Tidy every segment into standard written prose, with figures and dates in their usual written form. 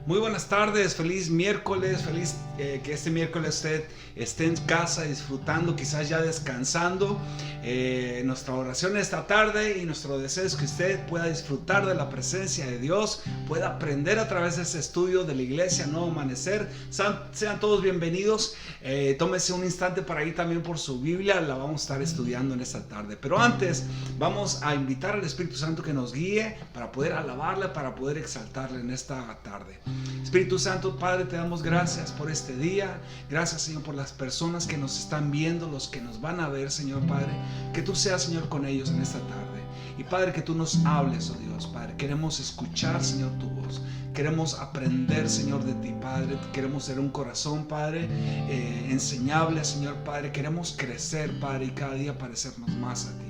Muy buenas tardes, feliz miércoles, que este miércoles usted esté en casa disfrutando, quizás ya descansando. Nuestra oración esta tarde y nuestro deseo es que usted pueda disfrutar de la presencia de Dios, pueda aprender a través de este estudio de la iglesia Nuevo Amanecer. Sean todos bienvenidos. Tómese un instante para ir también por su Biblia, la vamos a estar estudiando en esta tarde. Pero antes vamos a invitar al Espíritu Santo que nos guíe para poder alabarle, para poder exaltarle en esta tarde. Espíritu Santo, Padre, te damos gracias por este día. Gracias, Señor, por las personas que nos están viendo, los que nos van a ver, Señor Padre. Que tú seas, Señor, con ellos en esta tarde. Y Padre, que tú nos hables, oh Dios, Padre. Queremos escuchar, Señor, tu voz. Queremos aprender, Señor, de ti, Padre. Queremos ser un corazón, Padre, enseñable, Señor, Padre. Queremos crecer, Padre, y cada día parecernos más a ti.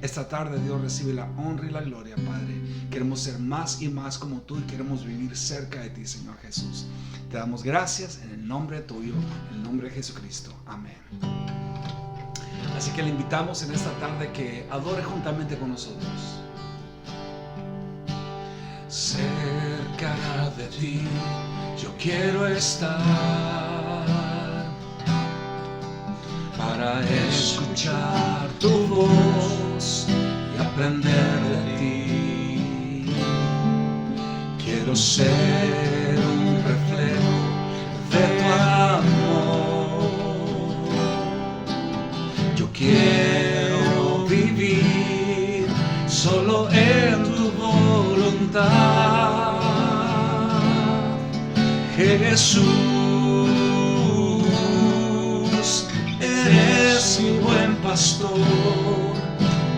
Esta tarde, Dios, recibe la honra y la gloria, Padre. Queremos ser más y más como tú y queremos vivir cerca de ti, Señor Jesús. Te damos gracias en el nombre tuyo, en el nombre de Jesucristo. Amén. Así que le invitamos en esta tarde que adore juntamente con nosotros. Cerca de ti yo quiero estar para escuchar tu voz y aprender de ti. Quiero ser un reflejo de tu amor. Yo quiero vivir solo en tu voluntad, Jesús. Eres mi buen pastor,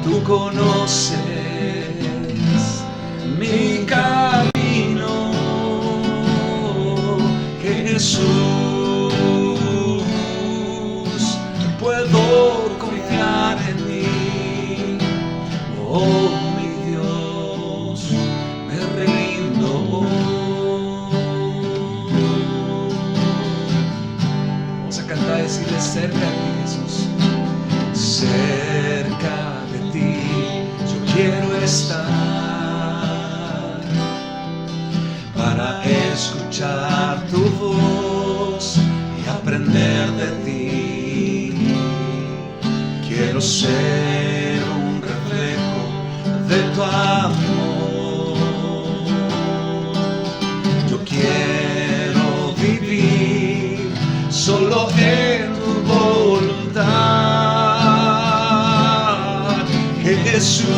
tú conoces mi camino, Jesús. Puedo confiar en ti, oh mi Dios, me rindo. Vamos a cantar y decirle cerca de ti, Jesús. Cerca de ti yo quiero estar para escuchar tu voz y aprender de ti. Quiero ser un reflejo de tu amor. Yo quiero vivir solo en tu voluntad, Jesús.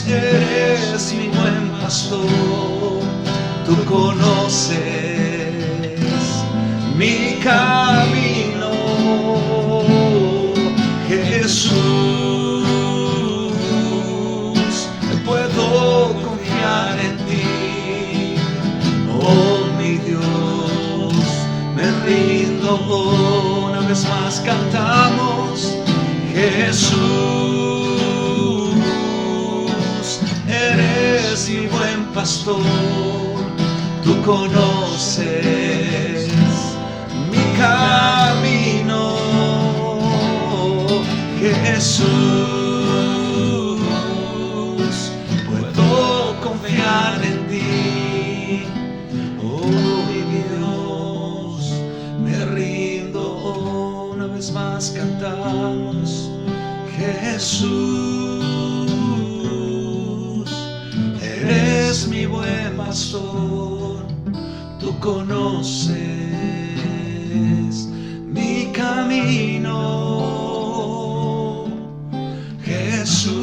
Eres mi buen pastor, tú conoces mi camino, Jesús. Puedo confiar en ti, oh mi Dios, me rindo. Una vez más cantamos, Jesús. Eres mi buen pastor, tú conoces mi camino, Jesús. Puedo confiar en ti, oh mi Dios, me rindo. Una vez más cantamos, Jesús. Eres mi buen pastor, tú conoces mi camino, Jesús.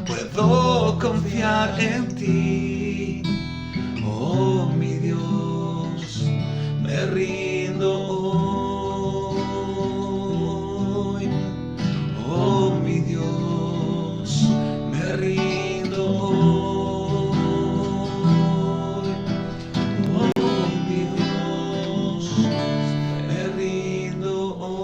Puedo confiar en ti, oh mi Dios, me rindo hoy, oh mi Dios, me rindo hoy, oh mi Dios, me rindo hoy.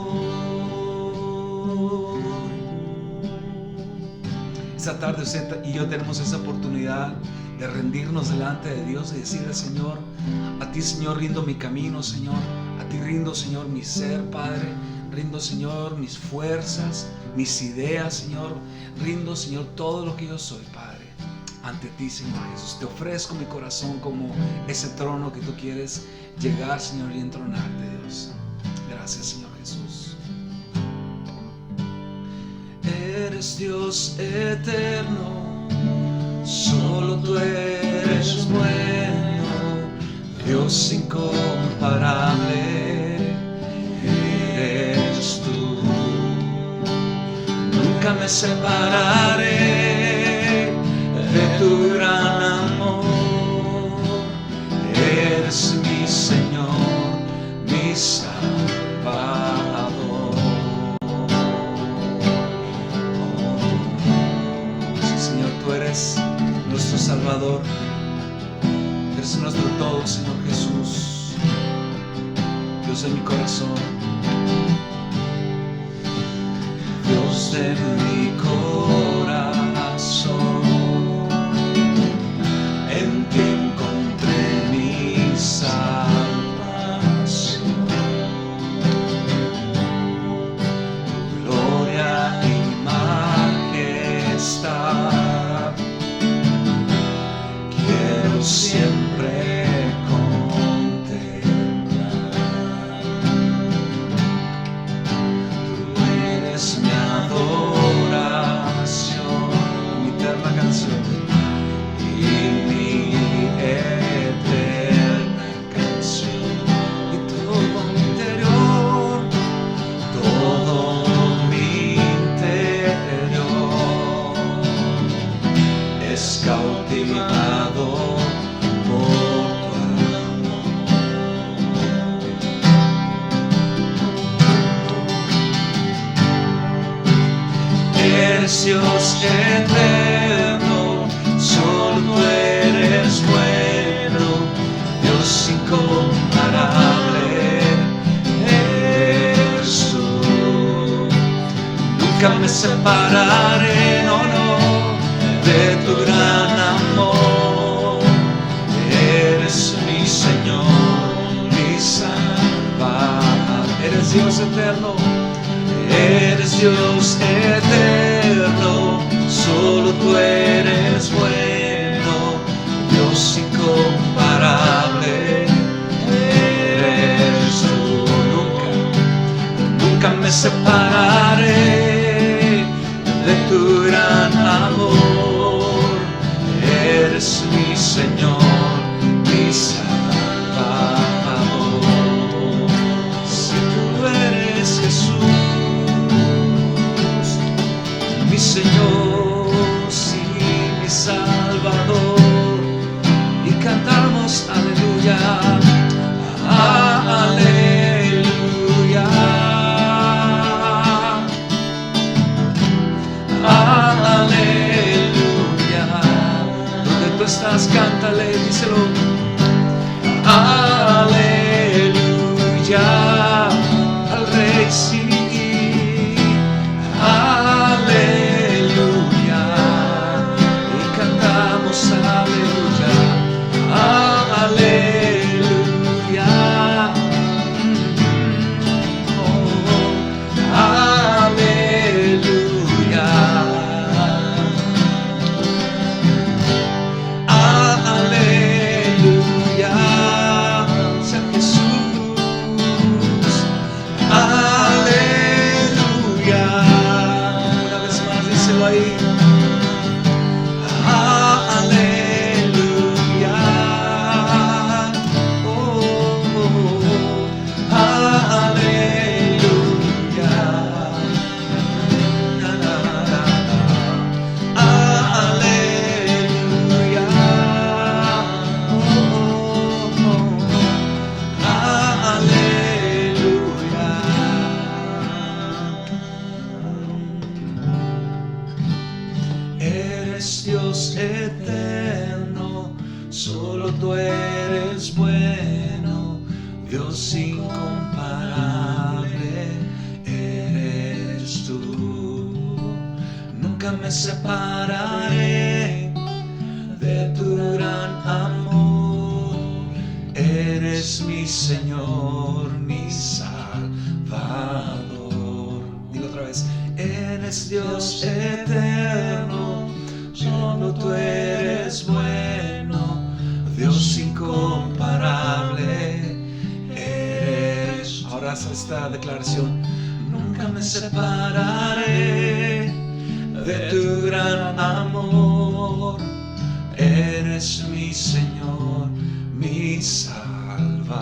Esta tarde usted y yo tenemos esa oportunidad de rendirnos delante de Dios y decirle, Señor, a ti, Señor, rindo mi camino, Señor. A ti rindo, Señor, mi ser, Padre. Rindo, Señor, mis fuerzas, mis ideas, Señor. Rindo, Señor, todo lo que yo soy, Padre, ante ti, Señor Jesús. Te ofrezco mi corazón como ese trono que tú quieres llegar, Señor, y entronarte, Dios. Gracias, Señor Jesús. Eres Dios eterno, solo tú eres bueno, Dios incomparable, eres tú. Nunca me separaré de tu gran amor, eres mi Señor, mi Salvador. Sí, Señor, tú eres nuestro Salvador, eres nuestro todo, Señor Jesús, Dios de mi corazón, Dios de mi corazón. En ti encontré mi salvación, gloria y majestad. Quiero siempre contemplar. Tú eres mi adoración, mi eterna canción y mi eterna canción. Y todo mi interior, todo mi interior es cautivado por tu amor. Eres Dios eterno, solo tú eres bueno, Dios incomparable, eres tú. Nunca me separaré, no, no, de tu gran amor, eres mi Señor, mi Salvador. Eres Dios eterno, eres Dios eterno, solo tú eres bueno, Dios incomparable, eres tú. Nunca me separaré de tu gran amor, eres mi Señor, mi Salvador. Si tú eres Jesús, mi Señor, sí, mi Salvador, y cantamos aleluya, aleluya, aleluya. Donde tú estás, cántale, díselo, aleluya, al Rey, sí, aleluya, y cantamos aleluya, aleluya, oh, aleluya, aleluya, San Jesús, aleluya. Una vez más, díselo ahí, aleluya, oh, aleluya, na, na, na, aleluya, aleluya. Eres Dios eterno, solo tú eres bueno, Dios incomparable, eres tú. Nunca me separaré de tu gran amor, eres mi Señor, mi eres Dios eterno, solo tú eres bueno, Dios incomparable eres. Ahora haz esta declaración: nunca me separaré de tu gran amor, eres mi Señor, mi Salvador.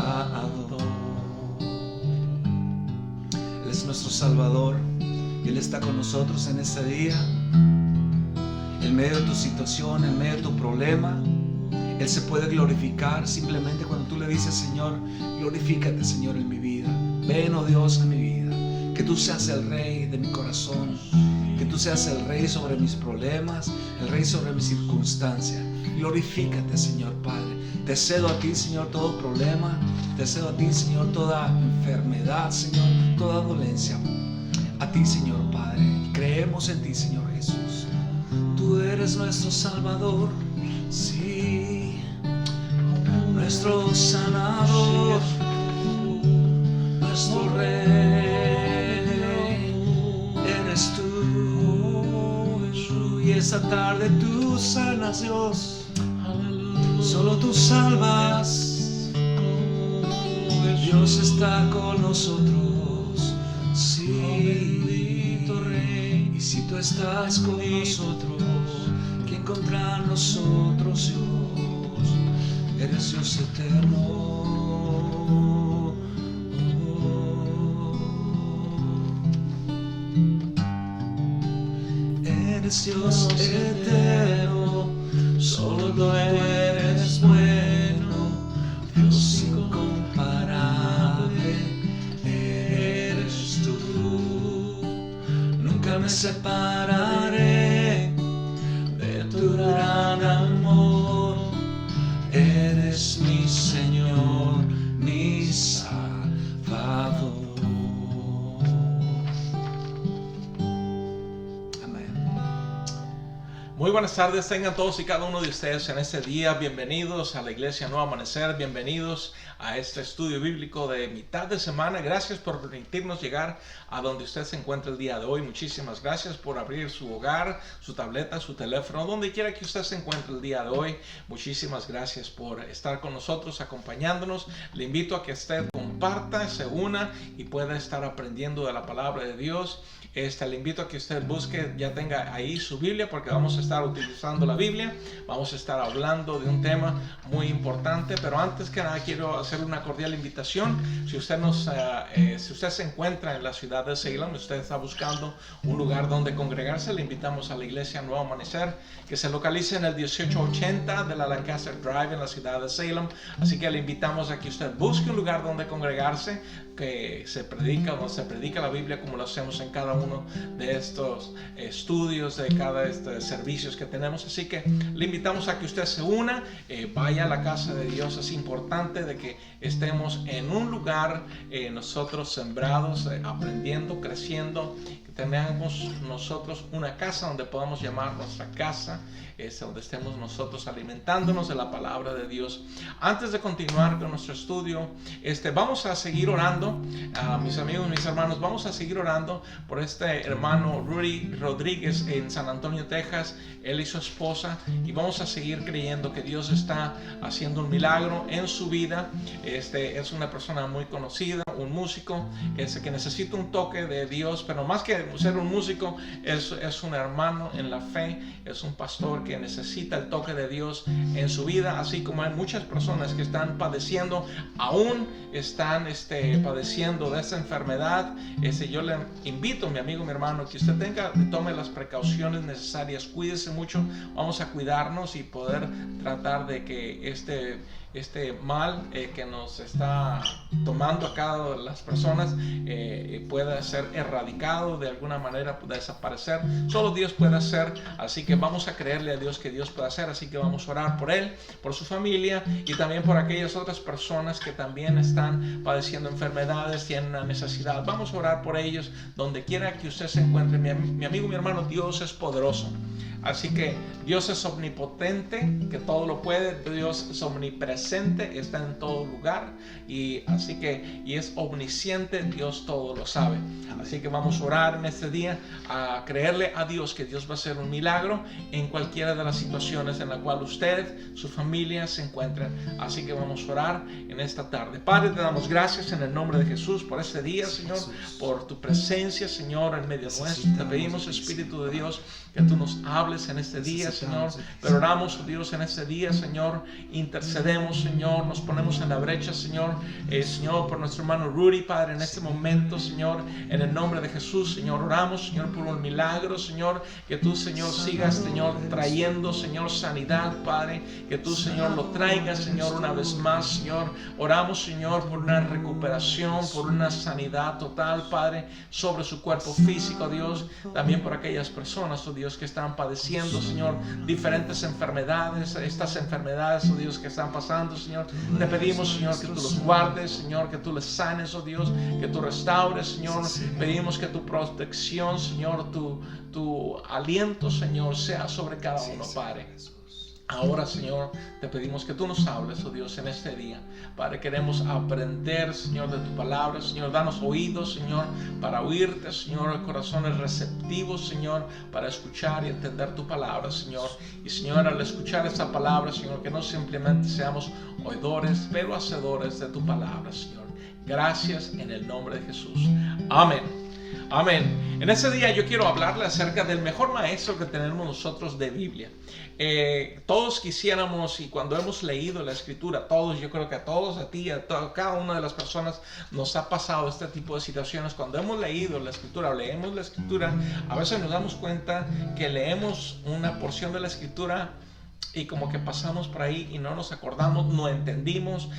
Él es nuestro Salvador y Él está con nosotros en este día. En medio de tu situación, en medio de tu problema, Él se puede glorificar simplemente cuando tú le dices: Señor, glorifícate, Señor, en mi vida. Ven, oh Dios, en mi vida. Que tú seas el Rey de mi corazón, que tú seas el Rey sobre mis problemas, el Rey sobre mis circunstancias. Glorifícate, Señor Padre. Te cedo a ti, Señor, todo problema. Te cedo a ti, Señor, toda enfermedad, Señor, toda dolencia. A ti, Señor Padre. Creemos en ti, Señor Jesús. Tú eres nuestro Salvador, sí, nuestro sanador, nuestro Rey, eres tú. Y esta tarde tú sanas, Dios, solo tú salvas. Dios está con nosotros, sí, bendito Rey. Y si tú estás con nosotros, ¿quién contra nosotros, Dios? Eres Dios eterno. Eres Dios eterno, solo tú eres bueno, Dios incomparable eres tú. Nunca me separaré de tu gran amor, eres mi Señor, mi Salvador. Muy buenas tardes, tengan todos y cada uno de ustedes en este día. Bienvenidos a la Iglesia Nuevo Amanecer, bienvenidos a este estudio bíblico de mitad de semana. Gracias por permitirnos llegar a donde usted se encuentra el día de hoy. Muchísimas gracias por abrir su hogar, su tableta, su teléfono, donde quiera que usted se encuentre el día de hoy. Muchísimas gracias por estar con nosotros, acompañándonos. Le invito a que usted comparta, se una y pueda estar aprendiendo de la palabra de Dios. Le invito a que usted busque, ya tenga ahí su Biblia, porque vamos a estar utilizando la Biblia. Vamos a estar hablando de un tema muy importante, pero antes que nada quiero hacer una cordial invitación. Si usted se encuentra en la ciudad de Salem, usted está buscando un lugar donde congregarse, le invitamos a la Iglesia Nuevo Amanecer, que se localiza en el 1880 de la Lancaster Drive en la ciudad de Salem. Así que le invitamos a que usted busque un lugar donde congregarse, que se predica la Biblia como lo hacemos en cada uno de estos estudios, de cada servicios que tenemos. Así que le invitamos a que usted se una, vaya a la casa de Dios. Es importante de que estemos en un lugar nosotros sembrados, aprendiendo, creciendo, que tengamos nosotros una casa donde podamos llamar nuestra casa, donde estemos nosotros alimentándonos de la palabra de Dios. Antes de continuar con nuestro estudio, vamos a seguir orando, mis amigos, mis hermanos, vamos a seguir orando por este hermano Rudy Rodríguez en San Antonio, Texas, él y su esposa, y vamos a seguir creyendo que Dios está haciendo un milagro en su vida. Es una persona muy conocida, un músico, que necesita un toque de Dios, pero más que ser un músico, es un hermano en la fe, es un pastor que necesita el toque de Dios en su vida, así como hay muchas personas que están padeciendo, aún están padeciendo de esta enfermedad. Yo le invito, mi amigo, mi hermano, que usted tome las precauciones necesarias, cuídese mucho, vamos a cuidarnos y poder tratar de que este mal que nos está tomando a cada las personas pueda ser erradicado de alguna manera, pueda desaparecer. Solo Dios puede hacer, así que vamos a creerle a Dios que Dios puede hacer. Así que vamos a orar por él, por su familia y también por aquellas otras personas que también están padeciendo enfermedades, tienen una necesidad. Vamos a orar por ellos donde quiera que usted se encuentre. Mi amigo, mi hermano, Dios es poderoso. Así que Dios es omnipotente, que todo lo puede. Dios es omnipresente, está en todo lugar. Y es omnisciente, Dios todo lo sabe. Así que vamos a orar en este día, a creerle a Dios que Dios va a hacer un milagro en cualquiera de las situaciones en la cual usted, su familia se encuentren. Así que vamos a orar en esta tarde. Padre, te damos gracias en el nombre de Jesús por este día, Señor, por tu presencia, Señor, en medio nuestro. Te pedimos, Espíritu de Dios, que tú nos hables en este día, Señor. Pero oramos, Dios, en este día, Señor. Intercedemos, Señor. Nos ponemos en la brecha, Señor. Señor, por nuestro hermano Rudy, Padre, en este momento, Señor, en el nombre de Jesús, Señor, oramos, Señor, por un milagro, Señor. Que tú, Señor, sigas, Señor, trayendo, Señor, sanidad, Padre. Que tú, Señor, lo traigas, Señor, una vez más, Señor. Oramos, Señor, por una recuperación, por una sanidad total, Padre, sobre su cuerpo físico, Dios. También por aquellas personas, oh Dios, que están padeciendo, Señor, diferentes enfermedades, estas enfermedades, oh Dios, que están pasando, Señor. Te pedimos, Señor, que tú los guardes, Señor, que tú les sanes, oh Dios, que tú restaures, Señor. Pedimos que tu protección, Señor, tu aliento, Señor, sea sobre cada uno, Padre. Ahora, Señor, te pedimos que tú nos hables, oh Dios, en este día. Padre, queremos aprender, Señor, de tu palabra. Señor, danos oídos, Señor, para oírte, Señor, corazones receptivos, Señor, para escuchar y entender tu palabra, Señor. Y, Señor, al escuchar esta palabra, Señor, que no simplemente seamos oidores, pero hacedores de tu palabra, Señor. Gracias en el nombre de Jesús. Amén. Amén. En este día yo quiero hablarle acerca del mejor maestro que tenemos nosotros de Biblia. Todos quisiéramos, y cuando hemos leído la Escritura, todos, yo creo que a todos, a ti, cada una de las personas nos ha pasado este tipo de situaciones. Cuando hemos leído la Escritura o leemos la Escritura, a veces nos damos cuenta que leemos una porción de la Escritura y como que pasamos por ahí y no nos acordamos, no entendimos,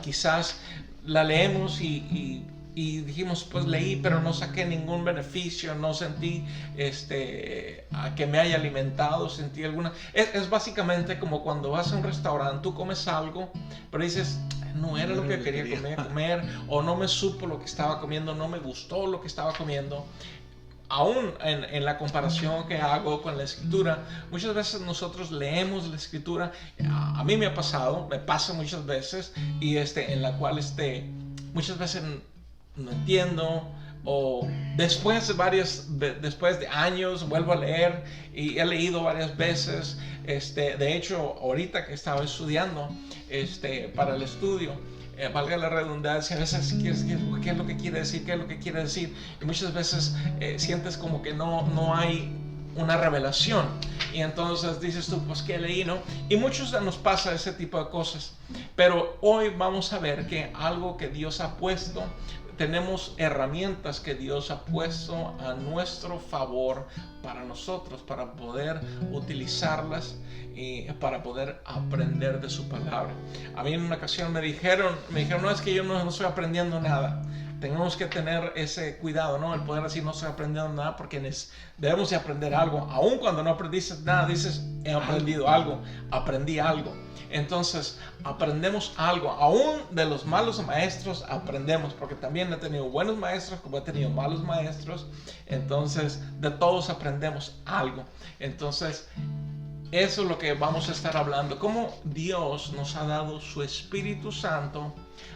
quizás la leemos y dijimos, pues leí, pero no saqué ningún beneficio, no sentí a que me haya alimentado, sentí alguna... Es básicamente como cuando vas a un restaurante, tú comes algo, pero dices, no era lo que quería comer, o no me supo lo que estaba comiendo, no me gustó lo que estaba comiendo. Aún en la comparación que hago con la Escritura, muchas veces nosotros leemos la Escritura, a mí me ha pasado, me pasa muchas veces, y en la cual muchas veces no entiendo, o después de años vuelvo a leer, y he leído varias veces. De hecho, ahorita que estaba estudiando para el estudio, valga la redundancia, a veces qué es lo que quiere decir, qué es lo que quiere decir, y muchas veces sientes como que no hay una revelación, y entonces dices tú, pues ¿qué leí, no? Y muchos nos pasa ese tipo de cosas, pero hoy vamos a ver que algo que Dios ha puesto, tenemos herramientas que Dios ha puesto a nuestro favor para nosotros, para poder utilizarlas y para poder aprender de su palabra. A mí en una ocasión me dijeron, no, es que yo no estoy aprendiendo nada. Tenemos que tener ese cuidado, ¿no? El poder decir no estoy aprendiendo nada, porque debemos de aprender algo. Aun cuando no aprendiste nada, dices he aprendido algo, aprendí algo. Entonces aprendemos algo. Aún de los malos maestros aprendemos, porque también he tenido buenos maestros como he tenido malos maestros. Entonces de todos aprendemos algo. Entonces eso es lo que vamos a estar hablando, cómo Dios nos ha dado su Espíritu Santo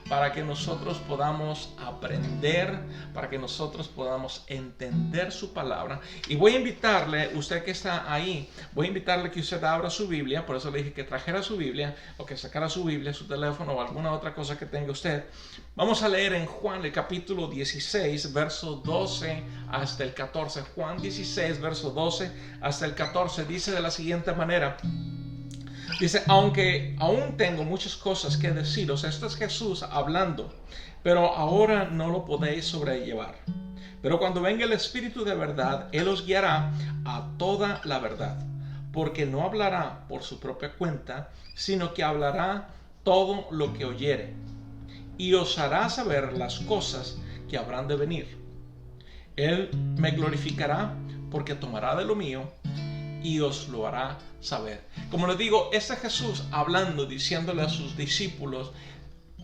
para que nosotros podamos aprender, para que nosotros podamos entender su palabra. Y voy a invitarle, usted que está ahí, voy a invitarle que usted abra su Biblia. Por eso le dije que trajera su Biblia, o que sacara su Biblia, su teléfono o alguna otra cosa que tenga usted. Vamos a leer en Juan el capítulo 16, verso 12 hasta el 14. Juan 16, verso 12 hasta el 14, dice de la siguiente manera. Dice, aunque aún tengo muchas cosas que deciros, esto es Jesús hablando, pero ahora no lo podéis sobrellevar. Pero cuando venga el Espíritu de verdad, Él os guiará a toda la verdad, porque no hablará por su propia cuenta, sino que hablará todo lo que oyere, y os hará saber las cosas que habrán de venir. Él me glorificará, porque tomará de lo mío y os lo hará saber. Como les digo, este Jesús hablando, diciéndole a sus discípulos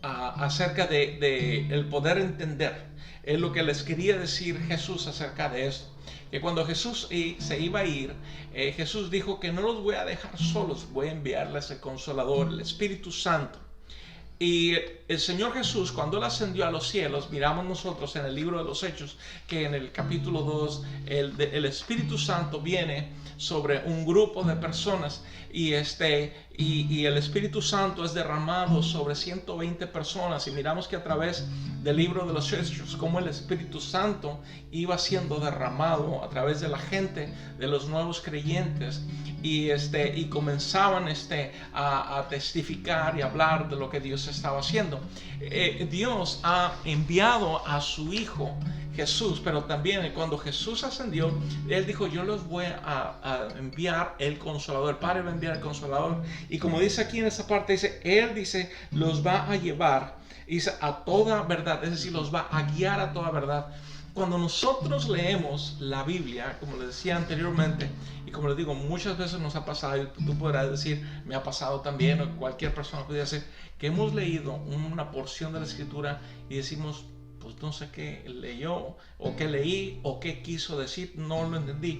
acerca de el poder entender. es lo que les quería decir Jesús acerca de esto. Que cuando Jesús se iba a ir, Jesús dijo que no los voy a dejar solos, voy a enviarles el Consolador, el Espíritu Santo. Y el Señor Jesús, cuando Él ascendió a los cielos, miramos nosotros en el libro de los Hechos que en el capítulo 2 el Espíritu Santo viene sobre un grupo de personas y el Espíritu Santo es derramado sobre 120 personas, y miramos que a través del libro de los Hechos como el Espíritu Santo iba siendo derramado a través de la gente, de los nuevos creyentes, y comenzaban a testificar y hablar de lo que Dios estaba haciendo. Dios ha enviado a su Hijo Jesús, pero también cuando Jesús ascendió, Él dijo: yo los voy a enviar el Consolador. El Padre va a enviar el Consolador, y como dice aquí en esta parte, Él dice, los va a llevar, dice, a toda verdad, es decir, los va a guiar a toda verdad. Cuando nosotros leemos la Biblia, como les decía anteriormente, y como les digo, muchas veces nos ha pasado, y tú podrás decir, me ha pasado también, o cualquier persona podría decir, que hemos leído una porción de la Escritura y decimos, pues no sé qué leyó, o qué leí, o qué quiso decir, no lo entendí.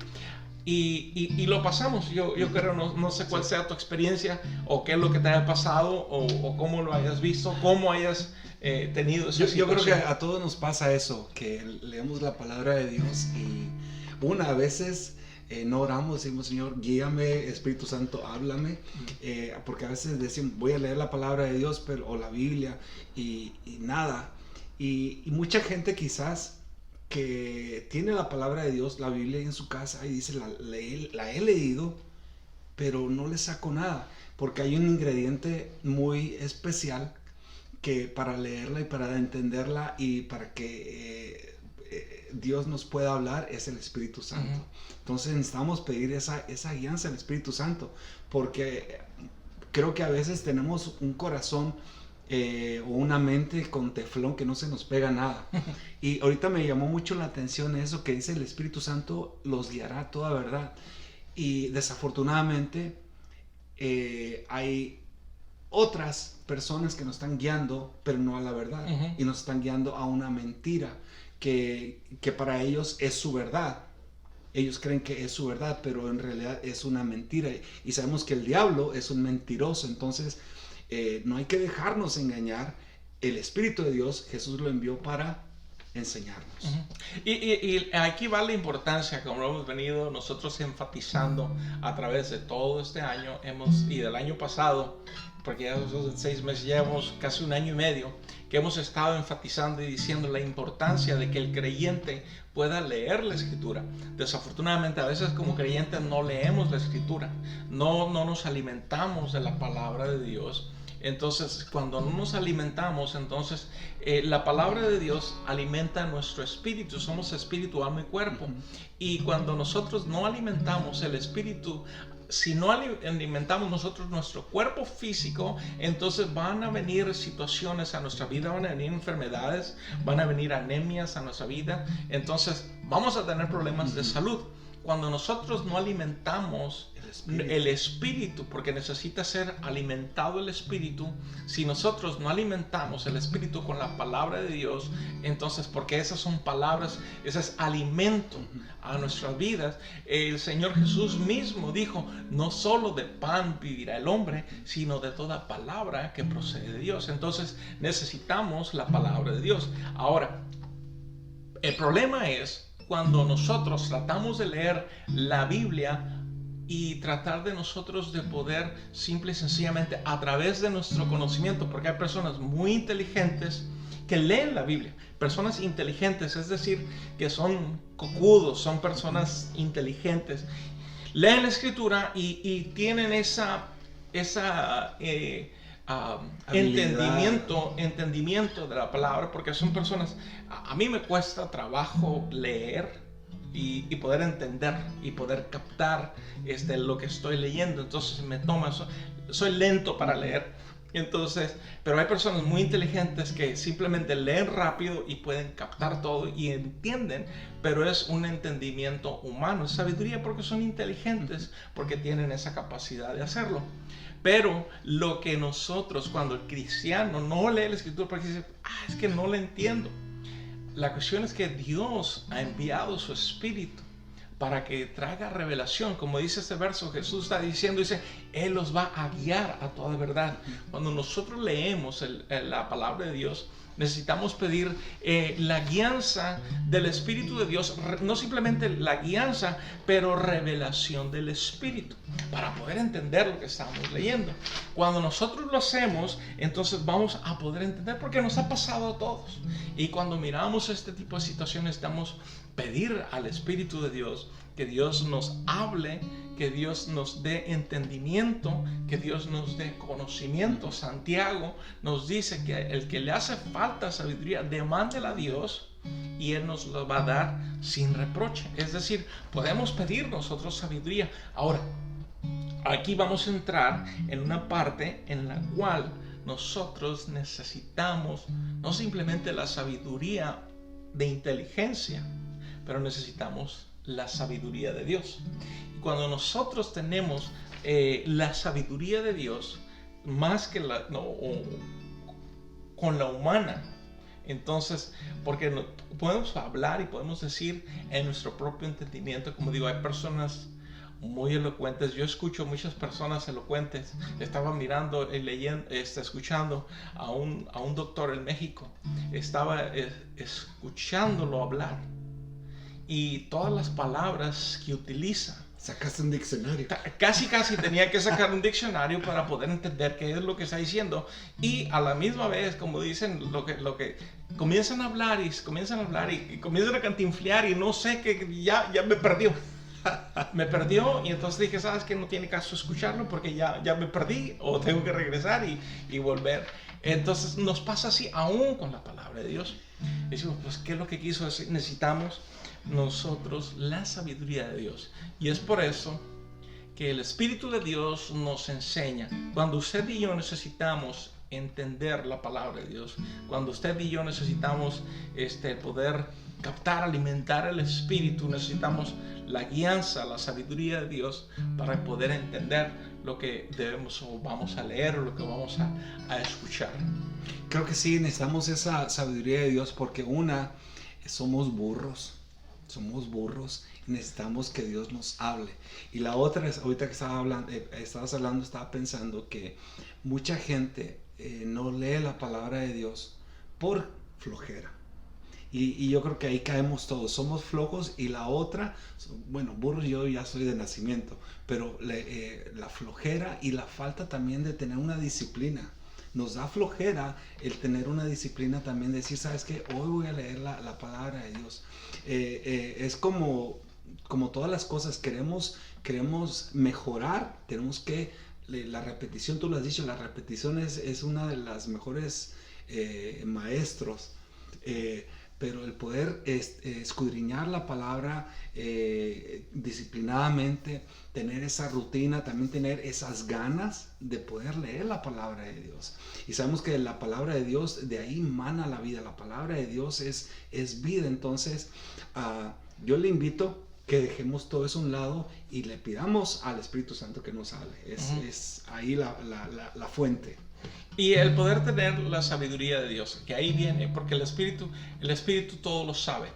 Y lo pasamos. Yo creo, no sé cuál sea tu experiencia, o qué es lo que te haya pasado, o cómo lo hayas visto, cómo hayas tenido esa situación. Yo creo que a todos nos pasa eso, que leemos la palabra de Dios y a veces no oramos, decimos, Señor, guíame, Espíritu Santo, háblame, porque a veces decimos, voy a leer la palabra de Dios o la Biblia y nada. Y mucha gente quizás que tiene la palabra de Dios, la Biblia en su casa, y dice, la he leído, pero no le saco nada, porque hay un ingrediente muy especial que para leerla y para entenderla y para que Dios nos pueda hablar es el Espíritu Santo. Entonces necesitamos pedir esa guianza del Espíritu Santo, porque creo que a veces tenemos un corazón o una mente con teflón que no se nos pega nada. Y ahorita me llamó mucho la atención eso que dice: el Espíritu Santo los guiará a toda verdad. Y desafortunadamente hay otras personas que nos están guiando, pero no a la verdad, y nos están guiando a una mentira que para ellos es su verdad. Ellos creen que es su verdad, pero en realidad es una mentira, y sabemos que el diablo es un mentiroso. Entonces no hay que dejarnos engañar. El Espíritu de Dios, Jesús lo envió para enseñarnos. Y aquí va la importancia, como lo hemos venido nosotros enfatizando a través de todo este año y del año pasado, porque ya en 6 meses llevamos casi 1 año y medio que hemos estado enfatizando y diciendo la importancia de que el creyente pueda leer la Escritura. Desafortunadamente a veces como creyentes no leemos la Escritura, no nos alimentamos de la palabra de Dios. Entonces, cuando no nos alimentamos, entonces la palabra de Dios alimenta nuestro espíritu. Somos espíritu, alma y cuerpo. Y cuando nosotros no alimentamos el espíritu, si no alimentamos nosotros nuestro cuerpo físico, entonces van a venir situaciones a nuestra vida, van a venir enfermedades, van a venir anemias a nuestra vida. Entonces vamos a tener problemas de salud. Cuando nosotros no alimentamos el espíritu, porque necesita ser alimentado el espíritu, si nosotros no alimentamos el espíritu con la palabra de Dios, entonces, porque esas son palabras, ese es alimento a nuestras vidas. El Señor Jesús mismo dijo: no solo de pan vivirá el hombre, sino de toda palabra que procede de Dios. Entonces necesitamos la palabra de Dios. Ahora, el problema es cuando nosotros tratamos de leer la Biblia y tratar de nosotros de poder simple y sencillamente a través de nuestro conocimiento, porque hay personas muy inteligentes que leen la Biblia, personas inteligentes, es decir, que son cocudos, son personas inteligentes, leen la Escritura y tienen entendimiento de la palabra, porque son personas. A mí me cuesta trabajo leer y poder entender y poder captar lo que estoy leyendo. Entonces me toma eso, soy lento para leer. Entonces, pero hay personas muy inteligentes que simplemente leen rápido y pueden captar todo y entienden, pero es un entendimiento humano, es sabiduría, porque son inteligentes, porque tienen esa capacidad de hacerlo. Pero lo que nosotros, cuando el cristiano no lee la Escritura porque dice: es que no la entiendo, La cuestión es que Dios ha enviado su Espíritu para que traiga revelación. Como dice este verso, Jesús está diciendo, dice, Él los va a guiar a toda verdad. Cuando nosotros leemos la palabra de Dios, necesitamos pedir la guianza del Espíritu de Dios, no simplemente la guianza, pero revelación del Espíritu, para poder entender lo que estamos leyendo. Cuando nosotros lo hacemos, entonces vamos a poder entender, porque nos ha pasado a todos. Y cuando miramos este tipo de situaciones, necesitamos pedir al Espíritu de Dios que Dios nos hable, que Dios nos dé entendimiento, que Dios nos dé conocimiento. Santiago nos dice que el que le hace falta sabiduría, demándela a Dios y Él nos lo va a dar sin reproche. Es decir, podemos pedir nosotros sabiduría. Ahora, aquí vamos a entrar en una parte en la cual nosotros necesitamos no simplemente la sabiduría de inteligencia, pero necesitamos la sabiduría de Dios. Y cuando nosotros tenemos la sabiduría de Dios, más que con la humana, entonces, porque podemos hablar y podemos decir en nuestro propio entendimiento, como digo, hay personas muy elocuentes. Yo escucho muchas personas elocuentes. Estaba mirando y leyendo, escuchando a un doctor en México. Estaba escuchándolo hablar. Y todas las palabras que utiliza. Sacaste un diccionario. Casi tenía que sacar un diccionario para poder entender qué es lo que está diciendo. Y a la misma vez, como dicen, lo que comienzan a hablar y comienzan a cantinflear y no sé, que ya me perdió. Me perdió, y entonces dije, ¿sabes qué? No tiene caso escucharlo porque ya me perdí, o tengo que regresar y volver. Entonces nos pasa así aún con la palabra de Dios. Decimos, pues, ¿qué es lo que quiso decir? Necesitamos nosotros la sabiduría de Dios. Y es por eso que el Espíritu de Dios nos enseña. Cuando usted y yo necesitamos entender la palabra de Dios, cuando usted y yo necesitamos poder captar, alimentar el Espíritu, necesitamos la guianza, la sabiduría de Dios para poder entender lo que debemos o vamos a leer o lo que vamos a escuchar. Creo que sí, necesitamos esa sabiduría de Dios porque somos burros y necesitamos que Dios nos hable. Y la otra es, ahorita que estabas hablando, estaba pensando que mucha gente no lee la palabra de Dios por flojera. Y yo creo que ahí caemos todos, somos flojos. Y la otra, bueno, burros yo ya soy de nacimiento, pero la flojera y la falta también de tener una disciplina. Nos da flojera el tener una disciplina también, decir, ¿sabes qué? Hoy voy a leer la palabra de Dios. Es como todas las cosas, queremos mejorar, tenemos que, la repetición, tú lo has dicho, la repetición es una de las mejores maestros. Pero el poder escudriñar la palabra disciplinadamente, tener esa rutina, también tener esas ganas de poder leer la palabra de Dios. Y sabemos que la palabra de Dios, de ahí mana la vida. La palabra de Dios es vida. Entonces, yo le invito que dejemos todo eso a un lado y le pidamos al Espíritu Santo que nos hable. Es ahí la fuente. Y el poder tener la sabiduría de Dios, que ahí viene, porque el Espíritu todo lo sabe.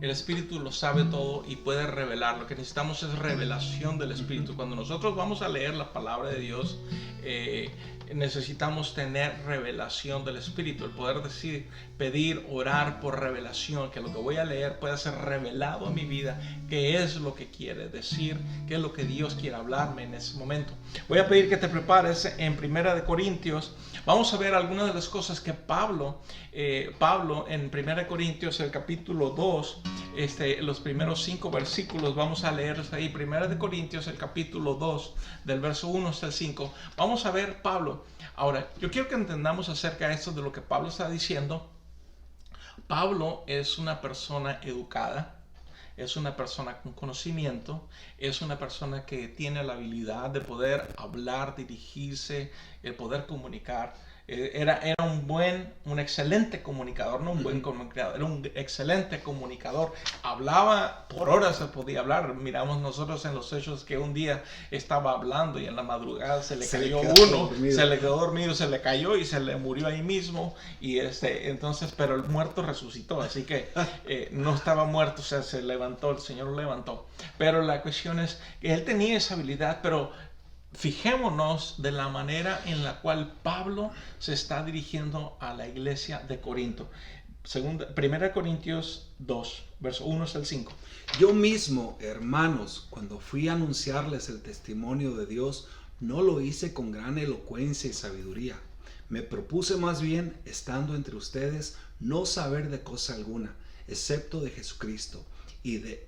El Espíritu lo sabe todo y puede revelar. Lo que necesitamos es revelación del Espíritu. Cuando nosotros vamos a leer la palabra de Dios, necesitamos tener revelación del Espíritu. El poder decir, pedir, orar por revelación, que lo que voy a leer pueda ser revelado a mi vida, qué es lo que quiere decir, qué es lo que Dios quiere hablarme en ese momento. Voy a pedir que te prepares en 1 Corintios. Vamos a ver algunas de las cosas que Pablo en 1 Corintios, el capítulo 2, los primeros 5 versículos, vamos a leerlos ahí. 1 Corintios, el capítulo 2, del verso 1 hasta el 5. Vamos a ver Pablo. Ahora, yo quiero que entendamos acerca de esto, de lo que Pablo está diciendo. Pablo es una persona educada, es una persona con conocimiento, es una persona que tiene la habilidad de poder hablar, dirigirse, el poder comunicar. Era un excelente comunicador, no un buen comunicador, era un excelente comunicador. Hablaba por horas, se podía hablar. Miramos nosotros en los hechos que un día estaba hablando y en la madrugada se le cayó uno, se le quedó dormido, se le cayó y se le murió ahí mismo. Y entonces, pero el muerto resucitó, así que no estaba muerto, o sea, se levantó, el Señor lo levantó. Pero la cuestión es que él tenía esa habilidad, pero fijémonos de la manera en la cual Pablo se está dirigiendo a la iglesia de Corinto. 1 Corintios 2, verso 1 hasta el 5. Yo mismo, hermanos, cuando fui a anunciarles el testimonio de Dios, no lo hice con gran elocuencia y sabiduría. Me propuse más bien, estando entre ustedes, no saber de cosa alguna, excepto de Jesucristo y de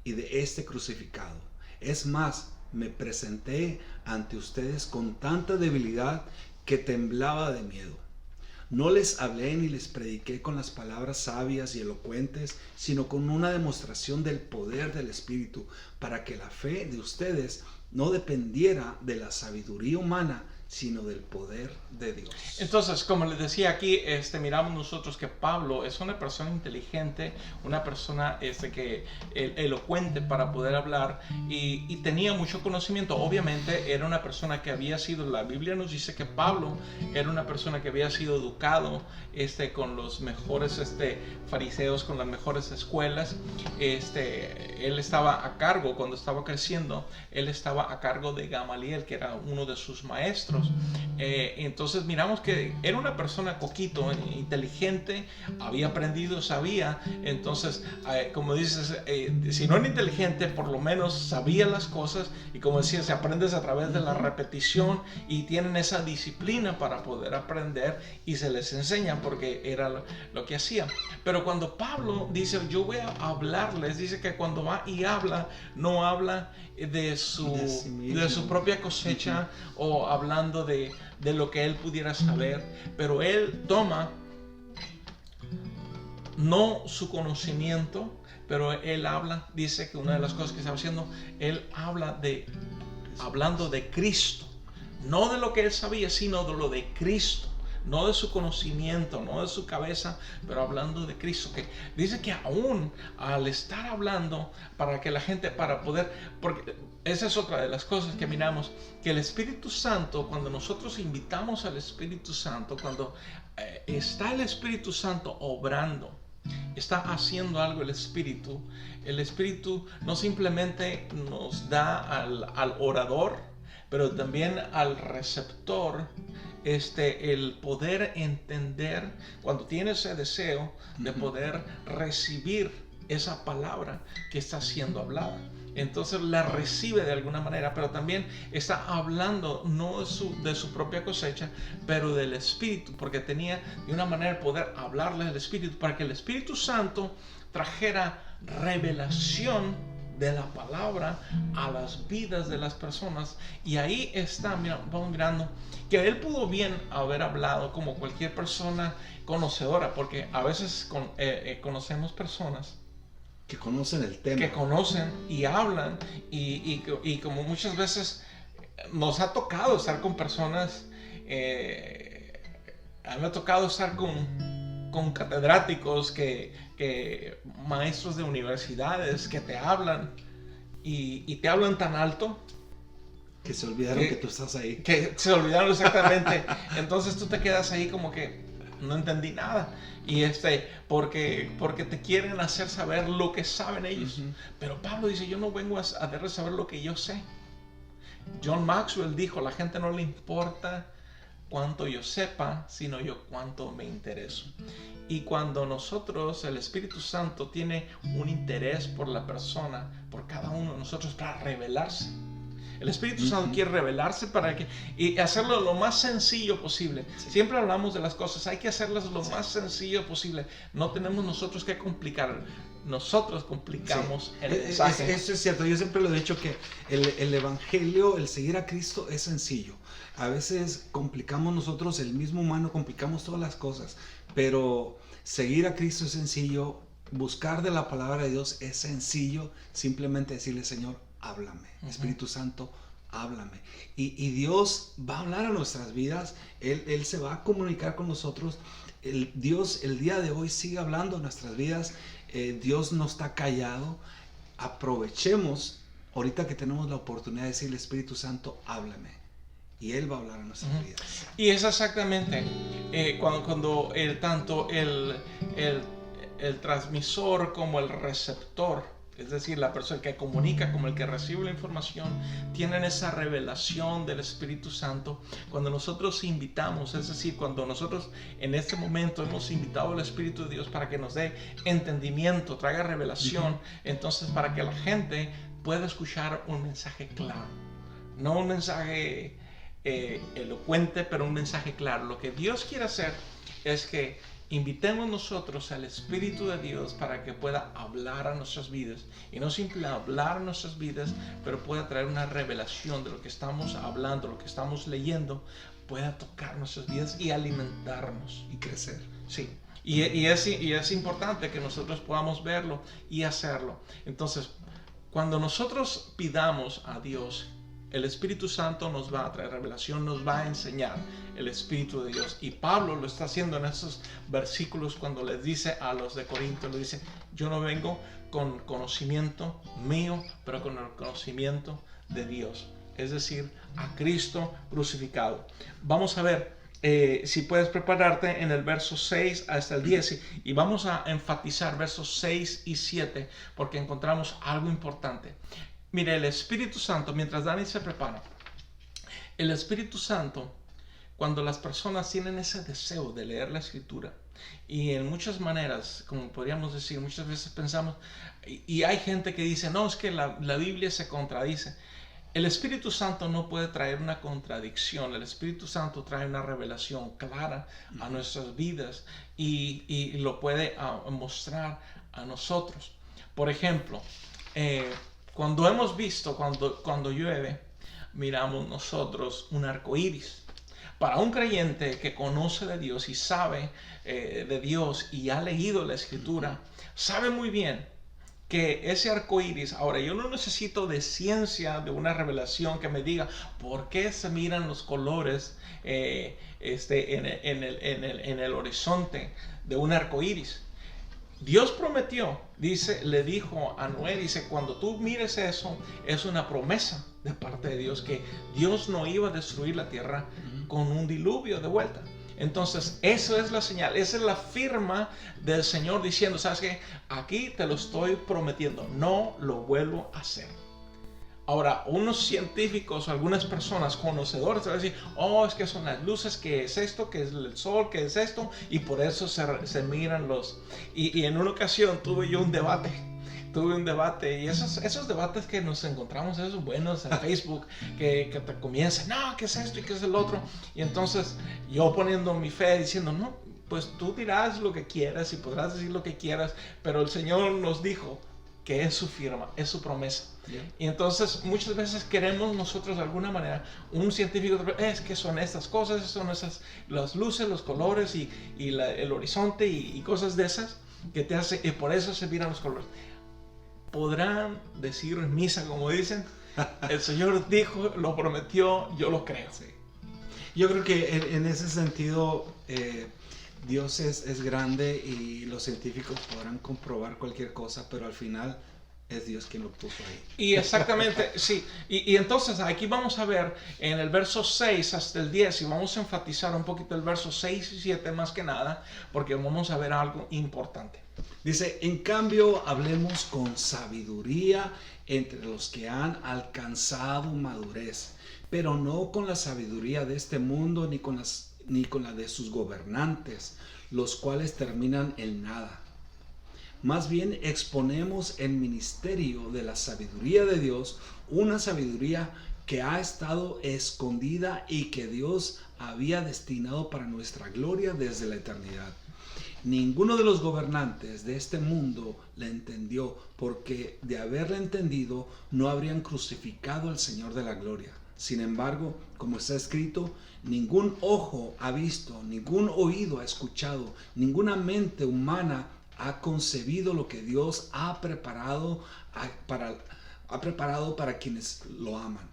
este crucificado. Es más, me presenté ante ustedes con tanta debilidad que temblaba de miedo. No les hablé ni les prediqué con las palabras sabias y elocuentes, sino con una demostración del poder del Espíritu, para que la fe de ustedes no dependiera de la sabiduría humana, sino del poder de Dios. Entonces, como les decía aquí, miramos nosotros que Pablo es una persona inteligente, una persona que elocuente para poder hablar y tenía mucho conocimiento. Obviamente era una persona que había sido, la Biblia nos dice que Pablo era una persona que había sido educado con los mejores fariseos, con las mejores escuelas. Él estaba a cargo, cuando estaba creciendo, él estaba a cargo de Gamaliel, que era uno de sus maestros. Entonces miramos que era una persona coquito, inteligente, había aprendido, sabía. Entonces, como dices, si no era inteligente, por lo menos sabía las cosas. Y como decía, se aprende a través de la repetición y tienen esa disciplina para poder aprender y se les enseña porque era lo que hacían. Pero cuando Pablo dice, yo voy a hablarles, dice que cuando va y habla, no habla de su propia cosecha o hablando de lo que él pudiera saber, pero él toma no su conocimiento, pero él habla, dice que una de las cosas que está haciendo, él hablando de Cristo, no de lo que él sabía, sino de lo de Cristo. No de su conocimiento, no de su cabeza, pero hablando de Cristo. Que dice que aún al estar hablando para que la gente, para poder, porque esa es otra de las cosas que miramos, que el Espíritu Santo, cuando nosotros invitamos al Espíritu Santo, cuando está el Espíritu Santo obrando, está haciendo algo el Espíritu no simplemente nos da al orador, pero también al receptor, el poder entender, cuando tiene ese deseo de poder recibir esa palabra que está siendo hablada. Entonces la recibe de alguna manera, pero también está hablando no de su propia cosecha, pero del Espíritu, porque tenía de una manera el poder hablarle del Espíritu, para que el Espíritu Santo trajera revelación de la palabra a las vidas de las personas. Y ahí está, mira, vamos mirando que él pudo bien haber hablado como cualquier persona conocedora, porque a veces conocemos personas que conocen el tema, que conocen y hablan y como muchas veces nos ha tocado estar con personas, a mí me ha tocado estar con catedráticos, que maestros de universidades que te hablan y te hablan tan alto que se olvidaron que tú estás ahí. Que se olvidaron exactamente. Entonces tú te quedas ahí como que no entendí nada. Y porque te quieren hacer saber lo que saben ellos. Pero Pablo dice, yo no vengo a hacerles saber lo que yo sé. John Maxwell dijo, la gente no le importa cuánto yo sepa, sino yo cuánto me intereso. Y cuando nosotros, el Espíritu Santo tiene un interés por la persona, por cada uno de nosotros, para revelarse. El Espíritu Santo quiere revelarse y hacerlo lo más sencillo posible. Sí. Siempre hablamos de las cosas, hay que hacerlas lo más sencillo posible. No tenemos nosotros que complicar. Nosotros complicamos el mensaje. Eso es cierto. Yo siempre lo he dicho que el Evangelio, el seguir a Cristo es sencillo. A veces complicamos nosotros, el mismo humano, complicamos todas las cosas. Pero seguir a Cristo es sencillo. Buscar de la palabra de Dios es sencillo. Simplemente decirle, Señor, háblame. Espíritu Santo, háblame. Y Dios va a hablar a nuestras vidas. Él se va a comunicar con nosotros. Dios el día de hoy sigue hablando a nuestras vidas. Dios no está callado. Aprovechemos ahorita que tenemos la oportunidad de decirle, Espíritu Santo, háblame. Y Él va a hablar a nuestras vidas. Y es exactamente cuando tanto el transmisor como el receptor, es decir, la persona que comunica como el que recibe la información, tienen esa revelación del Espíritu Santo. Cuando nosotros invitamos, es decir, cuando nosotros en este momento hemos invitado al Espíritu de Dios para que nos dé entendimiento, traiga revelación, entonces para que la gente pueda escuchar un mensaje claro, no un mensaje elocuente, pero un mensaje claro. Lo que Dios quiere hacer es que invitemos nosotros al Espíritu de Dios para que pueda hablar a nuestras vidas, y no simplemente hablar a nuestras vidas, pero pueda traer una revelación de lo que estamos hablando, lo que estamos leyendo, pueda tocar nuestras vidas y alimentarnos y crecer. Sí. Y es importante que nosotros podamos verlo y hacerlo. Entonces, cuando nosotros pidamos a Dios, el Espíritu Santo nos va a traer revelación, nos va a enseñar el Espíritu de Dios. Y Pablo lo está haciendo en esos versículos cuando les dice a los de Corinto, le dice, yo no vengo con conocimiento mío, pero con el conocimiento de Dios. Es decir, a Cristo crucificado. Vamos a ver, si puedes prepararte en el verso 6 hasta el 10, y vamos a enfatizar versos 6 y 7 porque encontramos algo importante. Mire, el Espíritu Santo, mientras Dani se prepara, el Espíritu Santo, cuando las personas tienen ese deseo de leer la Escritura, y en muchas maneras, como podríamos decir, muchas veces pensamos, y hay gente que dice, no, es que la Biblia se contradice. El Espíritu Santo no puede traer una contradicción. El Espíritu Santo trae una revelación clara a nuestras vidas y lo puede mostrar a nosotros. Por ejemplo, cuando hemos visto, cuando llueve, miramos nosotros un arco iris. Para un creyente que conoce de Dios y sabe de Dios y ha leído la Escritura, sabe muy bien que ese arco iris, ahora yo no necesito de ciencia, de una revelación que me diga por qué se miran los colores en el horizonte de un arco iris. Dios prometió, le dijo a Noé, dice, cuando tú mires eso, es una promesa de parte de Dios, que Dios no iba a destruir la tierra con un diluvio de vuelta. Entonces, eso es la señal, esa es la firma del Señor diciendo, ¿sabes qué? Aquí te lo estoy prometiendo, no lo vuelvo a hacer. Ahora, unos científicos, algunas personas conocedores van a decir, oh, es que son las luces, que es esto, que es el sol, que es esto, y por eso se miran los... Y en una ocasión tuve un debate, y esos debates que nos encontramos, esos buenos en Facebook, que te comienzan, no, ¿qué es esto y qué es el otro? Y entonces yo poniendo mi fe, diciendo, no, pues tú dirás lo que quieras y podrás decir lo que quieras, pero el Señor nos dijo que es su firma, es su promesa. Yeah. Y entonces muchas veces queremos nosotros de alguna manera, un científico, es que son estas cosas, son esas, las luces, los colores y el horizonte y cosas de esas que te hace, y por eso se miran los colores. Podrán decir en misa, como dicen, el Señor dijo, lo prometió, yo lo creo. Sí. Yo creo que en ese sentido Dios es grande y los científicos podrán comprobar cualquier cosa, pero al final es Dios quien lo puso ahí. Y exactamente, sí. Y entonces aquí vamos a ver en el verso 6 hasta el 10, y vamos a enfatizar un poquito el verso 6 y 7 más que nada, porque vamos a ver algo importante. Dice, en cambio, hablemos con sabiduría entre los que han alcanzado madurez, pero no con la sabiduría de este mundo ni con la de sus gobernantes, los cuales terminan en nada. Más bien exponemos el ministerio de la sabiduría de Dios, una sabiduría que ha estado escondida y que Dios había destinado para nuestra gloria desde la eternidad. Ninguno de los gobernantes de este mundo la entendió, porque de haberla entendido no habrían crucificado al Señor de la gloria. Sin embargo, como está escrito, ningún ojo ha visto, ningún oído ha escuchado, ninguna mente humana ha concebido lo que Dios ha preparado para quienes lo aman.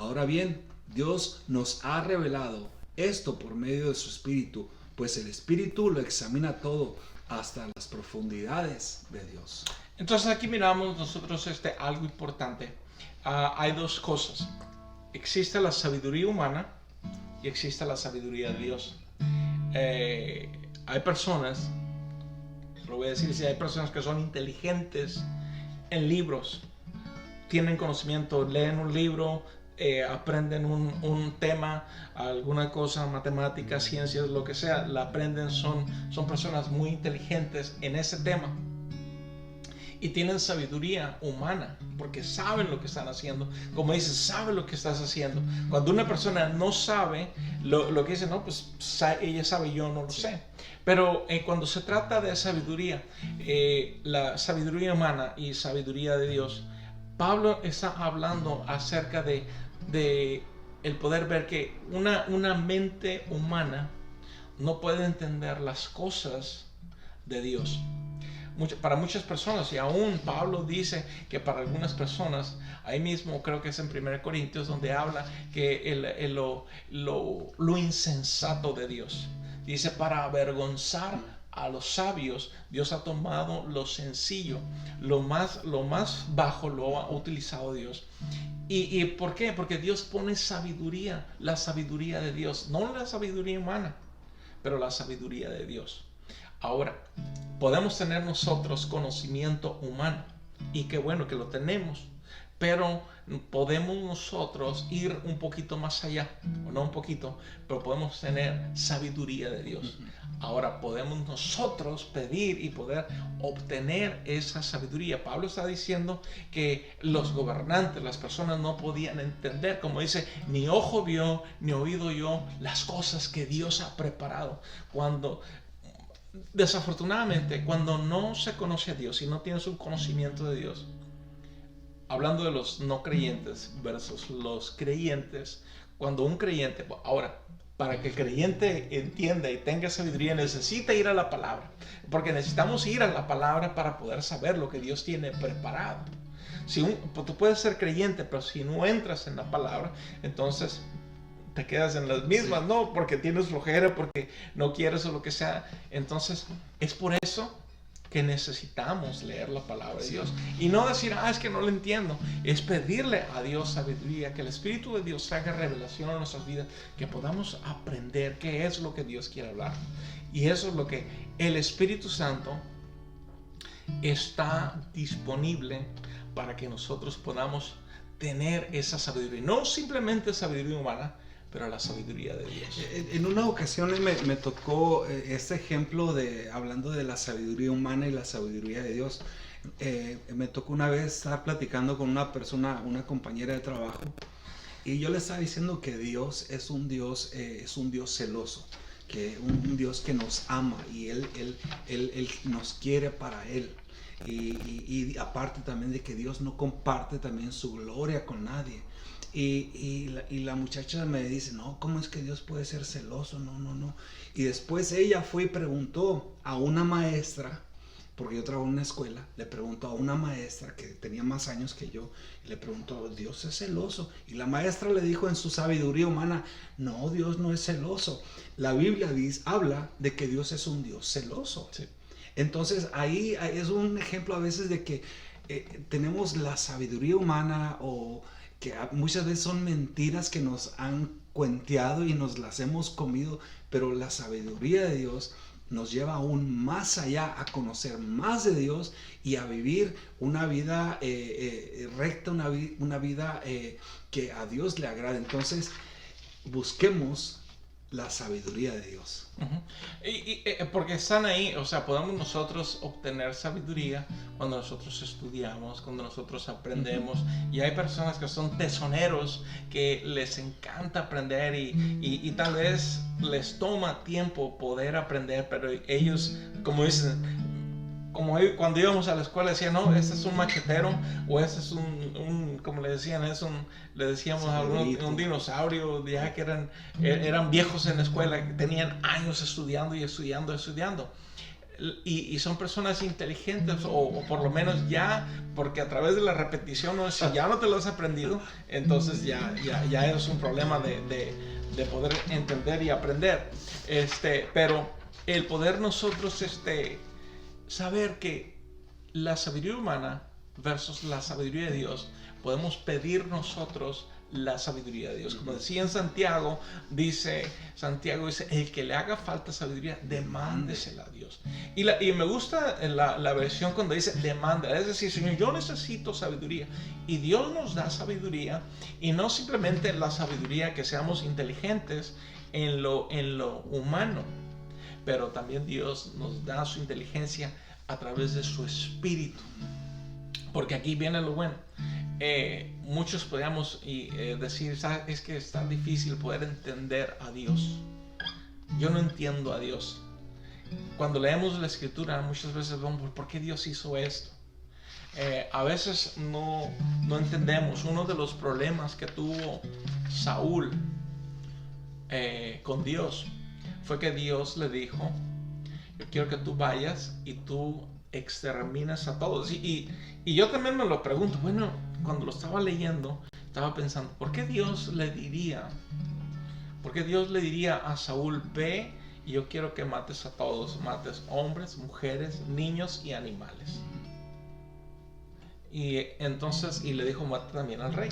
Ahora bien, Dios nos ha revelado esto por medio de su Espíritu, pues el Espíritu lo examina todo hasta las profundidades de Dios. Entonces aquí miramos nosotros algo importante. Hay dos cosas. Existe la sabiduría humana y existe la sabiduría de Dios. Hay personas, lo voy a decir, si hay personas que son inteligentes en libros, tienen conocimiento, leen un libro, aprenden un tema, alguna cosa, matemáticas, ciencias, lo que sea, la aprenden, son personas muy inteligentes en ese tema. Y tienen sabiduría humana, porque saben lo que están haciendo. Como dices, sabe lo que estás haciendo. Cuando una persona no sabe, lo que dice, no, pues ella sabe, yo no lo sé. Pero cuando se trata de sabiduría, la sabiduría humana y sabiduría de Dios, Pablo está hablando acerca de el poder ver que una mente humana no puede entender las cosas de Dios. Para muchas personas, y aún Pablo dice que para algunas personas, ahí mismo creo que es en 1 Corintios donde habla que lo insensato de Dios. Dice, para avergonzar a los sabios, Dios ha tomado lo sencillo, lo más bajo lo ha utilizado Dios. ¿Y por qué? Porque Dios pone sabiduría, la sabiduría de Dios, no la sabiduría humana, pero la sabiduría de Dios. Ahora, podemos tener nosotros conocimiento humano, y qué bueno que lo tenemos, pero podemos nosotros ir un poquito más allá, o no un poquito, pero podemos tener sabiduría de Dios. Ahora podemos nosotros pedir y poder obtener esa sabiduría. Pablo está diciendo que los gobernantes, las personas no podían entender, como dice, ni ojo vio, ni oído oyó las cosas que Dios ha preparado. Desafortunadamente, cuando no se conoce a Dios y no tienes un conocimiento de Dios, hablando de los no creyentes versus los creyentes, cuando un creyente, ahora, para que el creyente entienda y tenga sabiduría, necesita ir a la palabra, porque necesitamos ir a la palabra para poder saber lo que Dios tiene preparado. Tú puedes ser creyente, pero si no entras en la palabra, entonces te quedas en las mismas, ¿no? Porque tienes flojera, porque no quieres o lo que sea. Entonces, es por eso que necesitamos leer la palabra de Dios. Y no decir, es que no lo entiendo. Es pedirle a Dios sabiduría, que el Espíritu de Dios haga revelación en nuestras vidas, que podamos aprender qué es lo que Dios quiere hablar. Y eso es lo que el Espíritu Santo está disponible para que nosotros podamos tener esa sabiduría. No simplemente sabiduría humana, pero la sabiduría de Dios. En una ocasión me tocó este ejemplo hablando de la sabiduría humana y la sabiduría de Dios. Me tocó una vez estar platicando con una persona, una compañera de trabajo, y yo le estaba diciendo que Dios es un Dios celoso, que un Dios que nos ama y Él nos quiere para Él. Y aparte también de que Dios no comparte también su gloria con nadie. Y la muchacha me dice, no, ¿cómo es que Dios puede ser celoso? No. Y después ella fue y preguntó a una maestra, porque yo trabajo en una escuela, le preguntó a una maestra que tenía más años que yo, y le preguntó, ¿Dios es celoso? Y la maestra le dijo en su sabiduría humana, no, Dios no es celoso. La Biblia habla de que Dios es un Dios celoso. Sí. Entonces ahí es un ejemplo a veces de que tenemos la sabiduría humana, o que muchas veces son mentiras que nos han cuenteado y nos las hemos comido, pero la sabiduría de Dios nos lleva aún más allá, a conocer más de Dios y a vivir una vida recta, una vida que a Dios le agrade. Entonces busquemos la sabiduría de Dios. Porque están ahí, o sea, podemos nosotros obtener sabiduría cuando nosotros estudiamos, cuando nosotros aprendemos. Y hay personas que son tesoneros, que les encanta aprender y tal vez les toma tiempo poder aprender, pero ellos, como dicen, cuando íbamos a la escuela decían, no, este es un machetero, o este es como le decían, le decíamos a un dinosaurio, ya que eran viejos en la escuela, que tenían años estudiando y estudiando. y son personas inteligentes, o por lo menos ya, porque a través de la repetición, ¿no? Si ya no te lo has aprendido, entonces ya es un problema de poder entender y aprender. Pero el poder nosotros saber que la sabiduría humana versus la sabiduría de Dios, podemos pedir nosotros la sabiduría de Dios. Como decía en Santiago dice, el que le haga falta sabiduría, demándesela a Dios. Y me gusta la versión cuando dice demanda, es decir, Señor, yo necesito sabiduría. Y Dios nos da sabiduría, y no simplemente la sabiduría que seamos inteligentes en lo humano, pero también Dios nos da su inteligencia a través de su espíritu. Porque aquí viene lo bueno. Muchos podríamos decir, es que es tan difícil poder entender a Dios. Yo no entiendo a Dios. Cuando leemos la escritura, muchas veces vamos, ¿por qué Dios hizo esto? A veces no entendemos. Uno de los problemas que tuvo Saúl con Dios fue que Dios le dijo, yo quiero que tú vayas y tú exterminas a todos. Y yo también me lo pregunto, bueno, cuando lo estaba leyendo, estaba pensando, ¿por qué Dios le diría a Saúl, ve y yo quiero que mates a todos, mates hombres, mujeres, niños y animales? Y entonces, y le dijo, mata también al rey.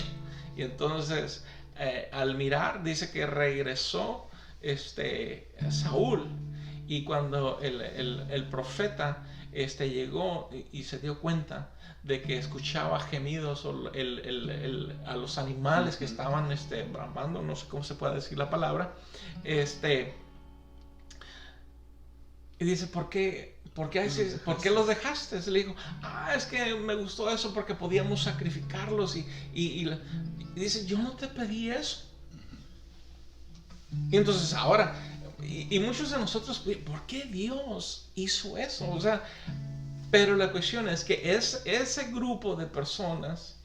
Y entonces, al mirar, dice que regresó Saúl, y cuando el profeta llegó y se dio cuenta de que escuchaba gemidos a los animales que estaban bramando, no sé cómo se puede decir la palabra, y dice, ¿por qué los dejaste? Le dijo, es que me gustó eso porque podíamos sacrificarlos, y dice, yo no te pedí eso. Y entonces ahora, y muchos de nosotros, ¿por qué Dios hizo eso? O sea, pero la cuestión es que ese grupo de personas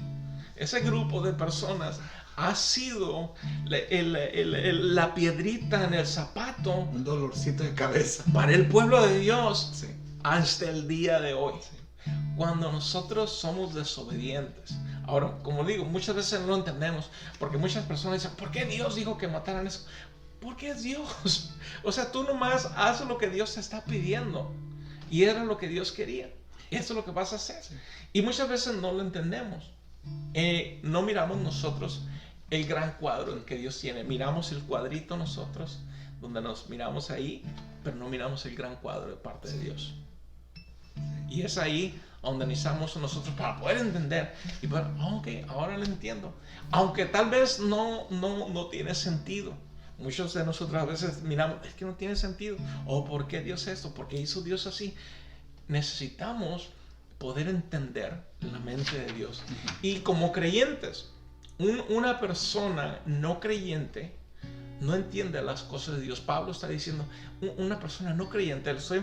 ha sido la piedrita en el zapato, un dolorcito de cabeza para el pueblo de Dios, sí, hasta el día de hoy. Sí. Cuando nosotros somos desobedientes. Ahora, como digo, muchas veces no lo entendemos, porque muchas personas dicen, ¿por qué Dios dijo que mataran eso? Porque es Dios. O sea, tú nomás haz lo que Dios te está pidiendo. Y era lo que Dios quería. Eso es lo que vas a hacer. Y muchas veces no lo entendemos. No miramos nosotros el gran cuadro que Dios tiene. Miramos el cuadrito nosotros, donde nos miramos ahí, pero no miramos el gran cuadro de parte de Dios. Y es ahí donde necesitamos nosotros para poder entender. Y bueno, ok, ahora lo entiendo. Aunque tal vez no tiene sentido. Muchos de nosotros a veces miramos, es que no tiene sentido. O ¿por qué Dios esto? ¿Por qué hizo Dios así? Necesitamos poder entender la mente de Dios. Y como creyentes, una persona no creyente no entiende las cosas de Dios. Pablo está diciendo, una persona no creyente, lo estoy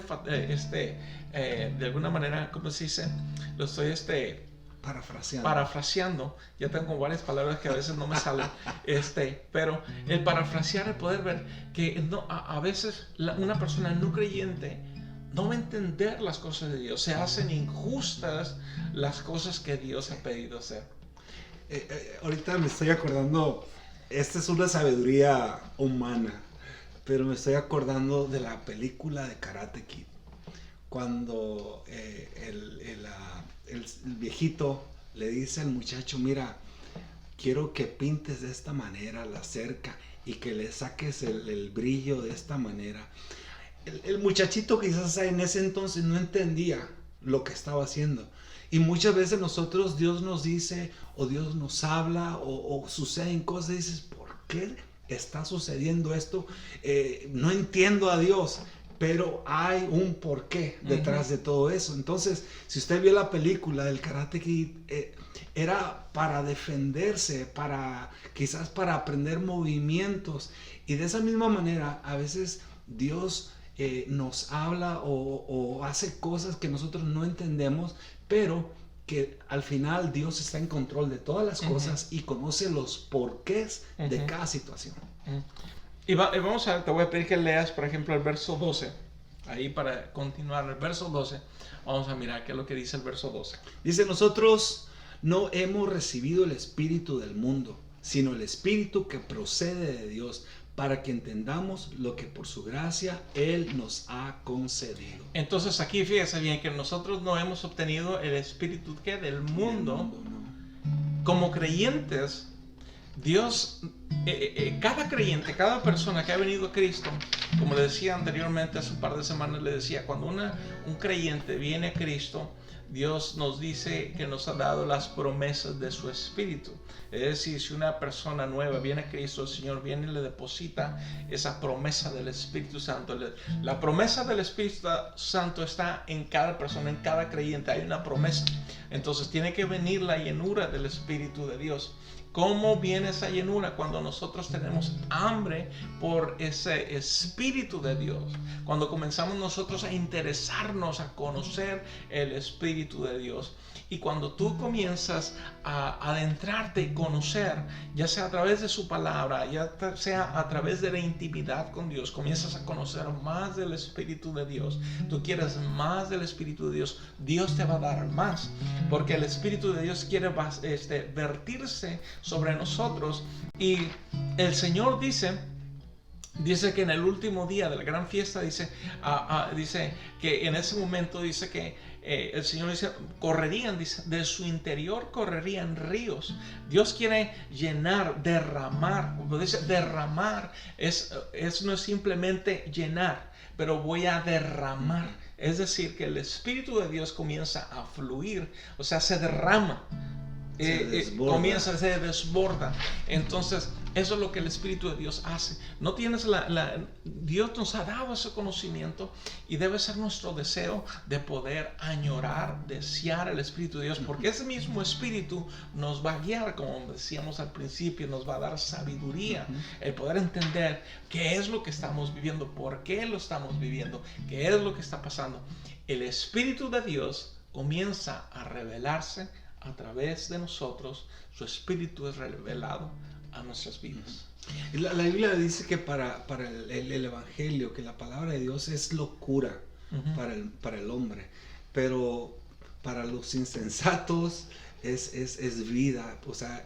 de alguna manera, ¿cómo se dice? Lo estoy parafraseando. Ya tengo varias palabras que a veces no me salen. Pero el parafrasear, el poder ver que a veces una persona no creyente no va a entender las cosas de Dios. Se hacen injustas las cosas que Dios ha pedido hacer. Ahorita me estoy acordando, esta es una sabiduría humana, pero me estoy acordando de la película de Karate Kid. Cuando el viejito le dice al muchacho, mira, quiero que pintes de esta manera la cerca y que le saques el brillo de esta manera. El muchachito quizás en ese entonces no entendía lo que estaba haciendo. Y muchas veces nosotros, Dios nos dice, o Dios nos habla, o suceden cosas y dices, ¿por qué está sucediendo esto? No entiendo a Dios. Pero hay un porqué detrás de todo eso. Entonces, si usted vio la película del Karate Kid, era para defenderse, quizás para aprender movimientos. Y de esa misma manera, a veces Dios nos habla o hace cosas que nosotros no entendemos, pero que al final Dios está en control de todas las cosas y conoce los porqués de cada situación. Y vamos a ver, te voy a pedir que leas, por ejemplo, el verso 12. ahí para continuar el verso 12, vamos a mirar qué es lo que dice el verso 12. Dice, nosotros no hemos recibido el espíritu del mundo, sino el espíritu que procede de Dios, para que entendamos lo que por su gracia Él nos ha concedido. Entonces aquí fíjese bien que nosotros no hemos obtenido el espíritu ¿qué? Del mundo. No. Como creyentes, Dios, cada creyente, cada persona que ha venido a Cristo, como le decía anteriormente hace un par de semanas, le decía, cuando un creyente viene a Cristo, Dios nos dice que nos ha dado las promesas de su Espíritu. Es decir, si una persona nueva viene a Cristo, el Señor viene y le deposita esa promesa del Espíritu Santo. La promesa del Espíritu Santo está en cada persona, en cada creyente. Hay una promesa. Entonces tiene que venir la llenura del Espíritu de Dios. ¿Cómo viene esa llenura? Cuando nosotros tenemos hambre por ese Espíritu de Dios. Cuando comenzamos nosotros a interesarnos, a conocer el Espíritu de Dios. Y cuando tú comienzas a adentrarte y conocer, ya sea a través de su palabra, ya sea a través de la intimidad con Dios, comienzas a conocer más del Espíritu de Dios. Tú quieres más del Espíritu de Dios, Dios te va a dar más. Porque el Espíritu de Dios quiere vertirse sobre nosotros. Y el Señor dice que en el último día de la gran fiesta, dice que en ese momento dice que el Señor dice, correrían, dice, de su interior correrían ríos. Dios quiere llenar, derramar. Cuando dice derramar, no es simplemente llenar, pero voy a derramar. Es decir, que el Espíritu de Dios comienza a fluir, o sea, se derrama. Comienza, se desborda. Entonces, eso es lo que el Espíritu de Dios hace. No tienes Dios nos ha dado ese conocimiento y debe ser nuestro deseo de poder añorar, desear el Espíritu de Dios, porque ese mismo Espíritu nos va a guiar, como decíamos al principio, nos va a dar sabiduría, el poder entender qué es lo que estamos viviendo, por qué lo estamos viviendo, qué es lo que está pasando. El Espíritu de Dios comienza a revelarse a través de nosotros. Su Espíritu es revelado a nuestras vidas. La Biblia dice que para el Evangelio, que la palabra de Dios es locura para el hombre, pero para los insensatos es vida. O sea,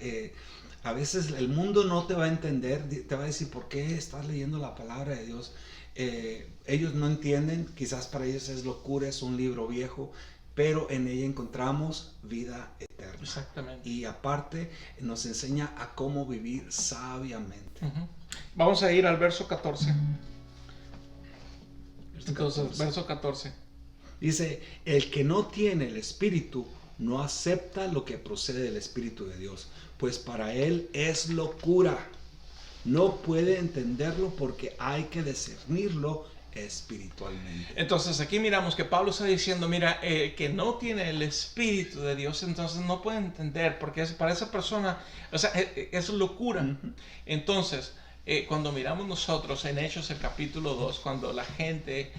a veces el mundo no te va a entender, te va a decir, ¿por qué estás leyendo la palabra de Dios? Ellos no entienden, quizás para ellos es locura, es un libro viejo, pero en ella encontramos vida eterna. Exactamente. Y aparte nos enseña a cómo vivir sabiamente. Vamos a ir al verso 14. Entonces, verso 14. Dice, el que no tiene el Espíritu no acepta lo que procede del Espíritu de Dios, pues para él es locura. No puede entenderlo porque hay que discernirlo espiritualmente. Entonces aquí miramos que Pablo está diciendo, mira, que no tiene el Espíritu de Dios, entonces no puede entender, porque para esa persona, o sea, es locura. Entonces, cuando miramos nosotros en Hechos el capítulo 2, cuando la gente,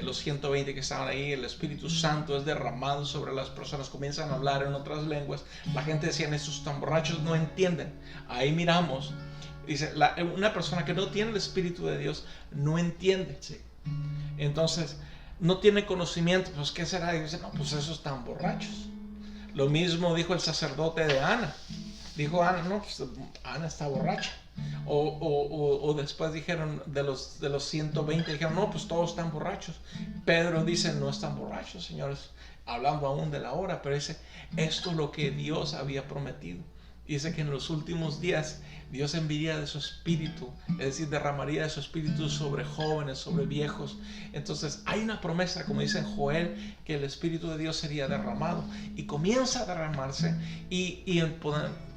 los 120 que estaban ahí, el Espíritu Santo es derramado sobre las personas, comienzan a hablar en otras lenguas, la gente decía, estos tan borrachos no entienden. Ahí miramos, dice, una persona que no tiene el Espíritu de Dios no entiende. Sí. Entonces, no tiene conocimiento. Pues, ¿qué será? Y dice, no, pues esos están borrachos. Lo mismo dijo el sacerdote de Ana. Dijo Ana, no, pues Ana está borracha. O después dijeron de los 120, dijeron, no, pues todos están borrachos. Pedro dice, no están borrachos, señores, hablando aún de la hora, pero dice, esto es lo que Dios había prometido. Dice que en los últimos días Dios enviaría de su Espíritu, es decir, derramaría de su Espíritu sobre jóvenes, sobre viejos. Entonces hay una promesa, como dice en Joel, que el Espíritu de Dios sería derramado y comienza a derramarse y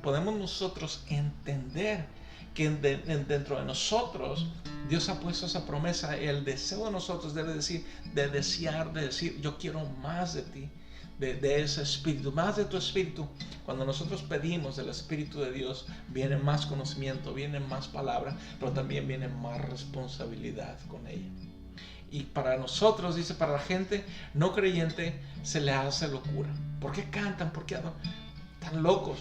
podemos nosotros entender que dentro de nosotros Dios ha puesto esa promesa. El deseo de nosotros debe decir, de desear, de decir, yo quiero más de ti. De ese Espíritu, más de tu Espíritu. Cuando nosotros pedimos del Espíritu de Dios, viene más conocimiento, viene más palabra, pero también viene más responsabilidad con ella. Y para nosotros, dice, para la gente no creyente, se le hace locura. ¿Por qué cantan? ¿Por qué están locos?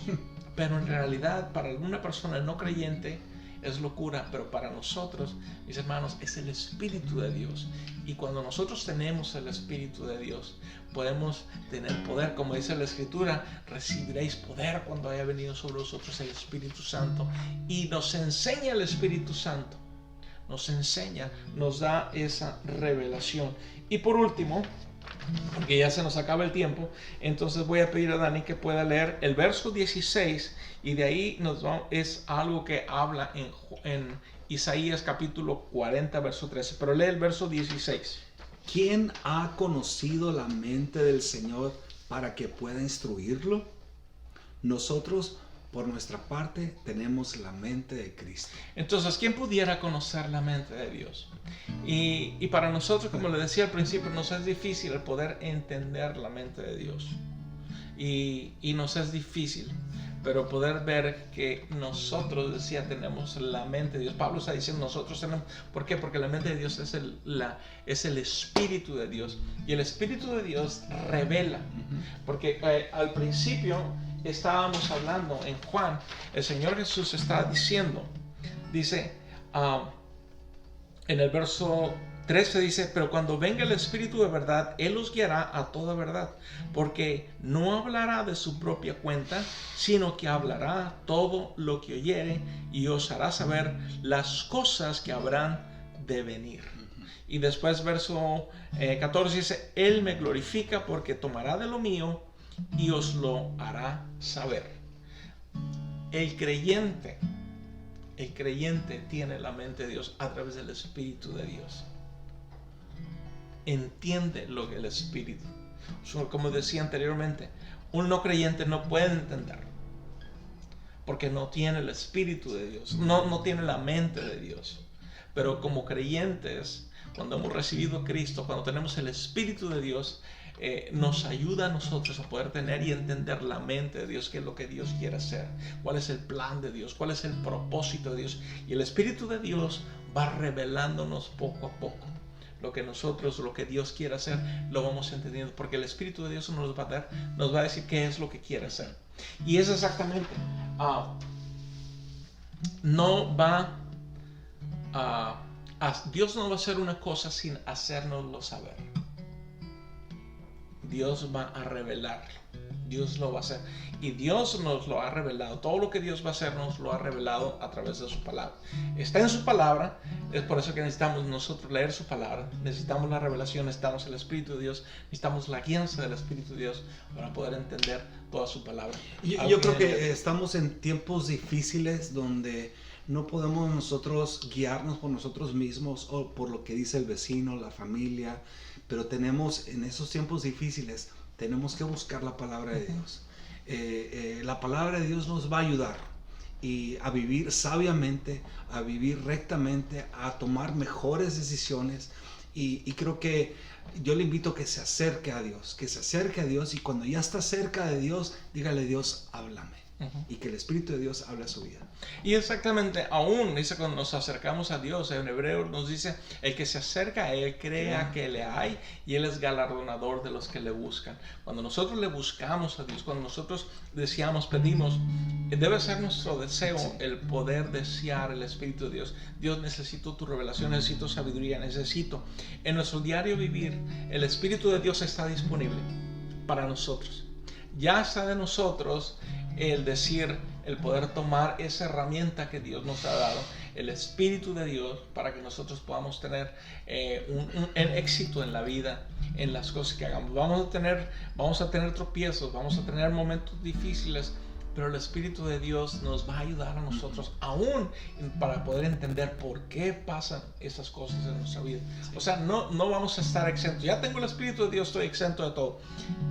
Pero en realidad, para alguna persona no creyente, es locura, pero para nosotros, mis hermanos, es el Espíritu de Dios. Y cuando nosotros tenemos el Espíritu de Dios, podemos tener poder. Como dice la Escritura, recibiréis poder cuando haya venido sobre vosotros el Espíritu Santo. Y nos enseña el Espíritu Santo, nos enseña, nos da esa revelación. Y por último, porque ya se nos acaba el tiempo, entonces voy a pedir a Dani que pueda leer el verso 16, y de ahí es algo que habla en Isaías capítulo 40, verso 13, pero lee el verso 16. ¿Quién ha conocido la mente del Señor para que pueda instruirlo? Nosotros, por nuestra parte, tenemos la mente de Cristo. Entonces, ¿quién pudiera conocer la mente de Dios? Y para nosotros, como le decía al principio, nos es difícil el poder entender la mente de Dios. Y nos es difícil, pero poder ver que nosotros, decía, tenemos la mente de Dios. Pablo está diciendo nosotros tenemos. ¿Por qué? Porque la mente de Dios es el Espíritu de Dios. Y el Espíritu de Dios revela. Porque al principio estábamos hablando en Juan, el Señor Jesús está diciendo, dice, en el verso 13 dice, pero cuando venga el Espíritu de verdad, Él os guiará a toda verdad, porque no hablará de su propia cuenta, sino que hablará todo lo que oyere y os hará saber las cosas que habrán de venir. Y después verso 14 dice, Él me glorifica porque tomará de lo mío y os lo hará saber. El creyente tiene la mente de Dios a través del Espíritu de Dios. Entiende lo que el Espíritu. Como decía anteriormente, un no creyente no puede entender, porque no tiene el Espíritu de Dios, no tiene la mente de Dios. Pero como creyentes, cuando hemos recibido a Cristo, cuando tenemos el Espíritu de Dios, nos ayuda a nosotros a poder tener y entender la mente de Dios, qué es lo que Dios quiere hacer, cuál es el plan de Dios, cuál es el propósito de Dios. Y el Espíritu de Dios va revelándonos poco a poco lo que Dios quiere hacer, lo vamos entendiendo, porque el Espíritu de Dios nos va a decir qué es lo que quiere hacer. Y es exactamente, Dios no va a hacer una cosa sin hacérnoslo saber. Dios va a revelarlo. Dios lo va a hacer. Y Dios nos lo ha revelado. Todo lo que Dios va a hacer nos lo ha revelado a través de su palabra. Está en su palabra. Es por eso que necesitamos nosotros leer su palabra. Necesitamos la revelación. Necesitamos el Espíritu de Dios. Necesitamos la guianza del Espíritu de Dios para poder entender toda su palabra. Yo creo que estamos en tiempos difíciles donde no podemos nosotros guiarnos por nosotros mismos o por lo que dice el vecino, la familia. Pero tenemos, en esos tiempos difíciles, tenemos que buscar la palabra de Dios. La palabra de Dios nos va a ayudar a vivir sabiamente, a vivir rectamente, a tomar mejores decisiones. Y creo que yo le invito a que se acerque a Dios, y cuando ya está cerca de Dios, dígale: Dios, háblame. Y que el Espíritu de Dios hable a su vida. Y exactamente, aún dice, cuando nos acercamos a Dios, en hebreo nos dice, el que se acerca a Él crea que le hay, y Él es galardonador de los que le buscan. Cuando nosotros le buscamos a Dios, cuando nosotros deseamos, pedimos, debe ser nuestro deseo el poder desear el Espíritu de Dios. Dios, necesito tu revelación, necesito sabiduría, necesito. En nuestro diario vivir, el Espíritu de Dios está disponible para nosotros. Ya está de nosotros el decir, el poder tomar esa herramienta que Dios nos ha dado, el Espíritu de Dios, para que nosotros podamos tener un éxito en la vida, en las cosas que hagamos. Vamos a tener tropiezos, vamos a tener momentos difíciles, pero el Espíritu de Dios nos va a ayudar a nosotros aún para poder entender por qué pasan esas cosas en nuestra vida. O sea, no vamos a estar exentos. Ya tengo el Espíritu de Dios, estoy exento de todo.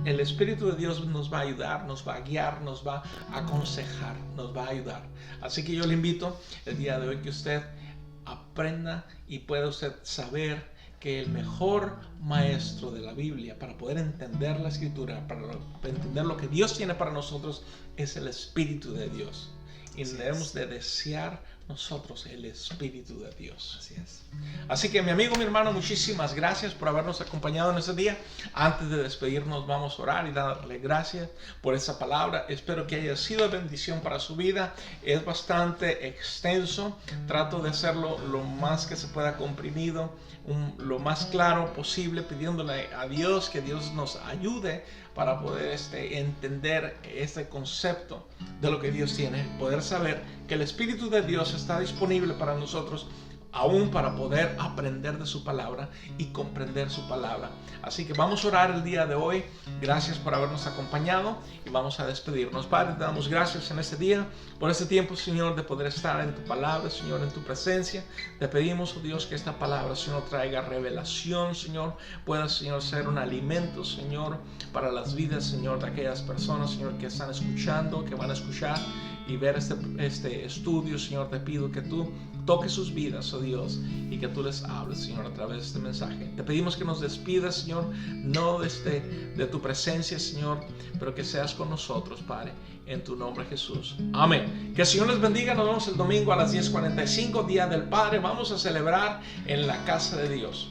El Espíritu de Dios nos va a ayudar, nos va a guiar, nos va a aconsejar, nos va a ayudar. Así que yo le invito el día de hoy que usted aprenda y pueda usted saber que el mejor maestro de la Biblia para poder entender la Escritura, para entender lo que Dios tiene para nosotros, es el Espíritu de Dios. Y debemos de desear nosotros el Espíritu de Dios. Así es. Así que mi amigo, mi hermano, muchísimas gracias por habernos acompañado en este día. Antes de despedirnos vamos a orar y darle gracias por esa palabra. Espero que haya sido de bendición para su vida. Es bastante extenso. Trato de hacerlo lo más que se pueda comprimido, lo más claro posible, pidiéndole a Dios que Dios nos ayude para poder entender este concepto de lo que Dios tiene, poder saber que el Espíritu de Dios está disponible para nosotros, aún para poder aprender de su palabra y comprender su palabra. Así que vamos a orar el día de hoy. Gracias por habernos acompañado y vamos a despedirnos. Padre, te damos gracias en este día por este tiempo, Señor, de poder estar en tu palabra, Señor, en tu presencia. Te pedimos, oh Dios, que esta palabra, Señor, traiga revelación, Señor, pueda, Señor, ser un alimento, Señor, para las vidas, Señor, de aquellas personas, Señor, que están escuchando, que van a escuchar y ver este estudio. Señor, te pido que tú toques sus vidas, oh Dios, y que tú les hables, Señor, a través de este mensaje. Te pedimos que nos despidas, Señor, no de tu presencia, Señor, pero que seas con nosotros, Padre, en tu nombre, Jesús. Amén. Que el Señor les bendiga. Nos vemos el domingo a las 10:45, Día del Padre. Vamos a celebrar en la casa de Dios.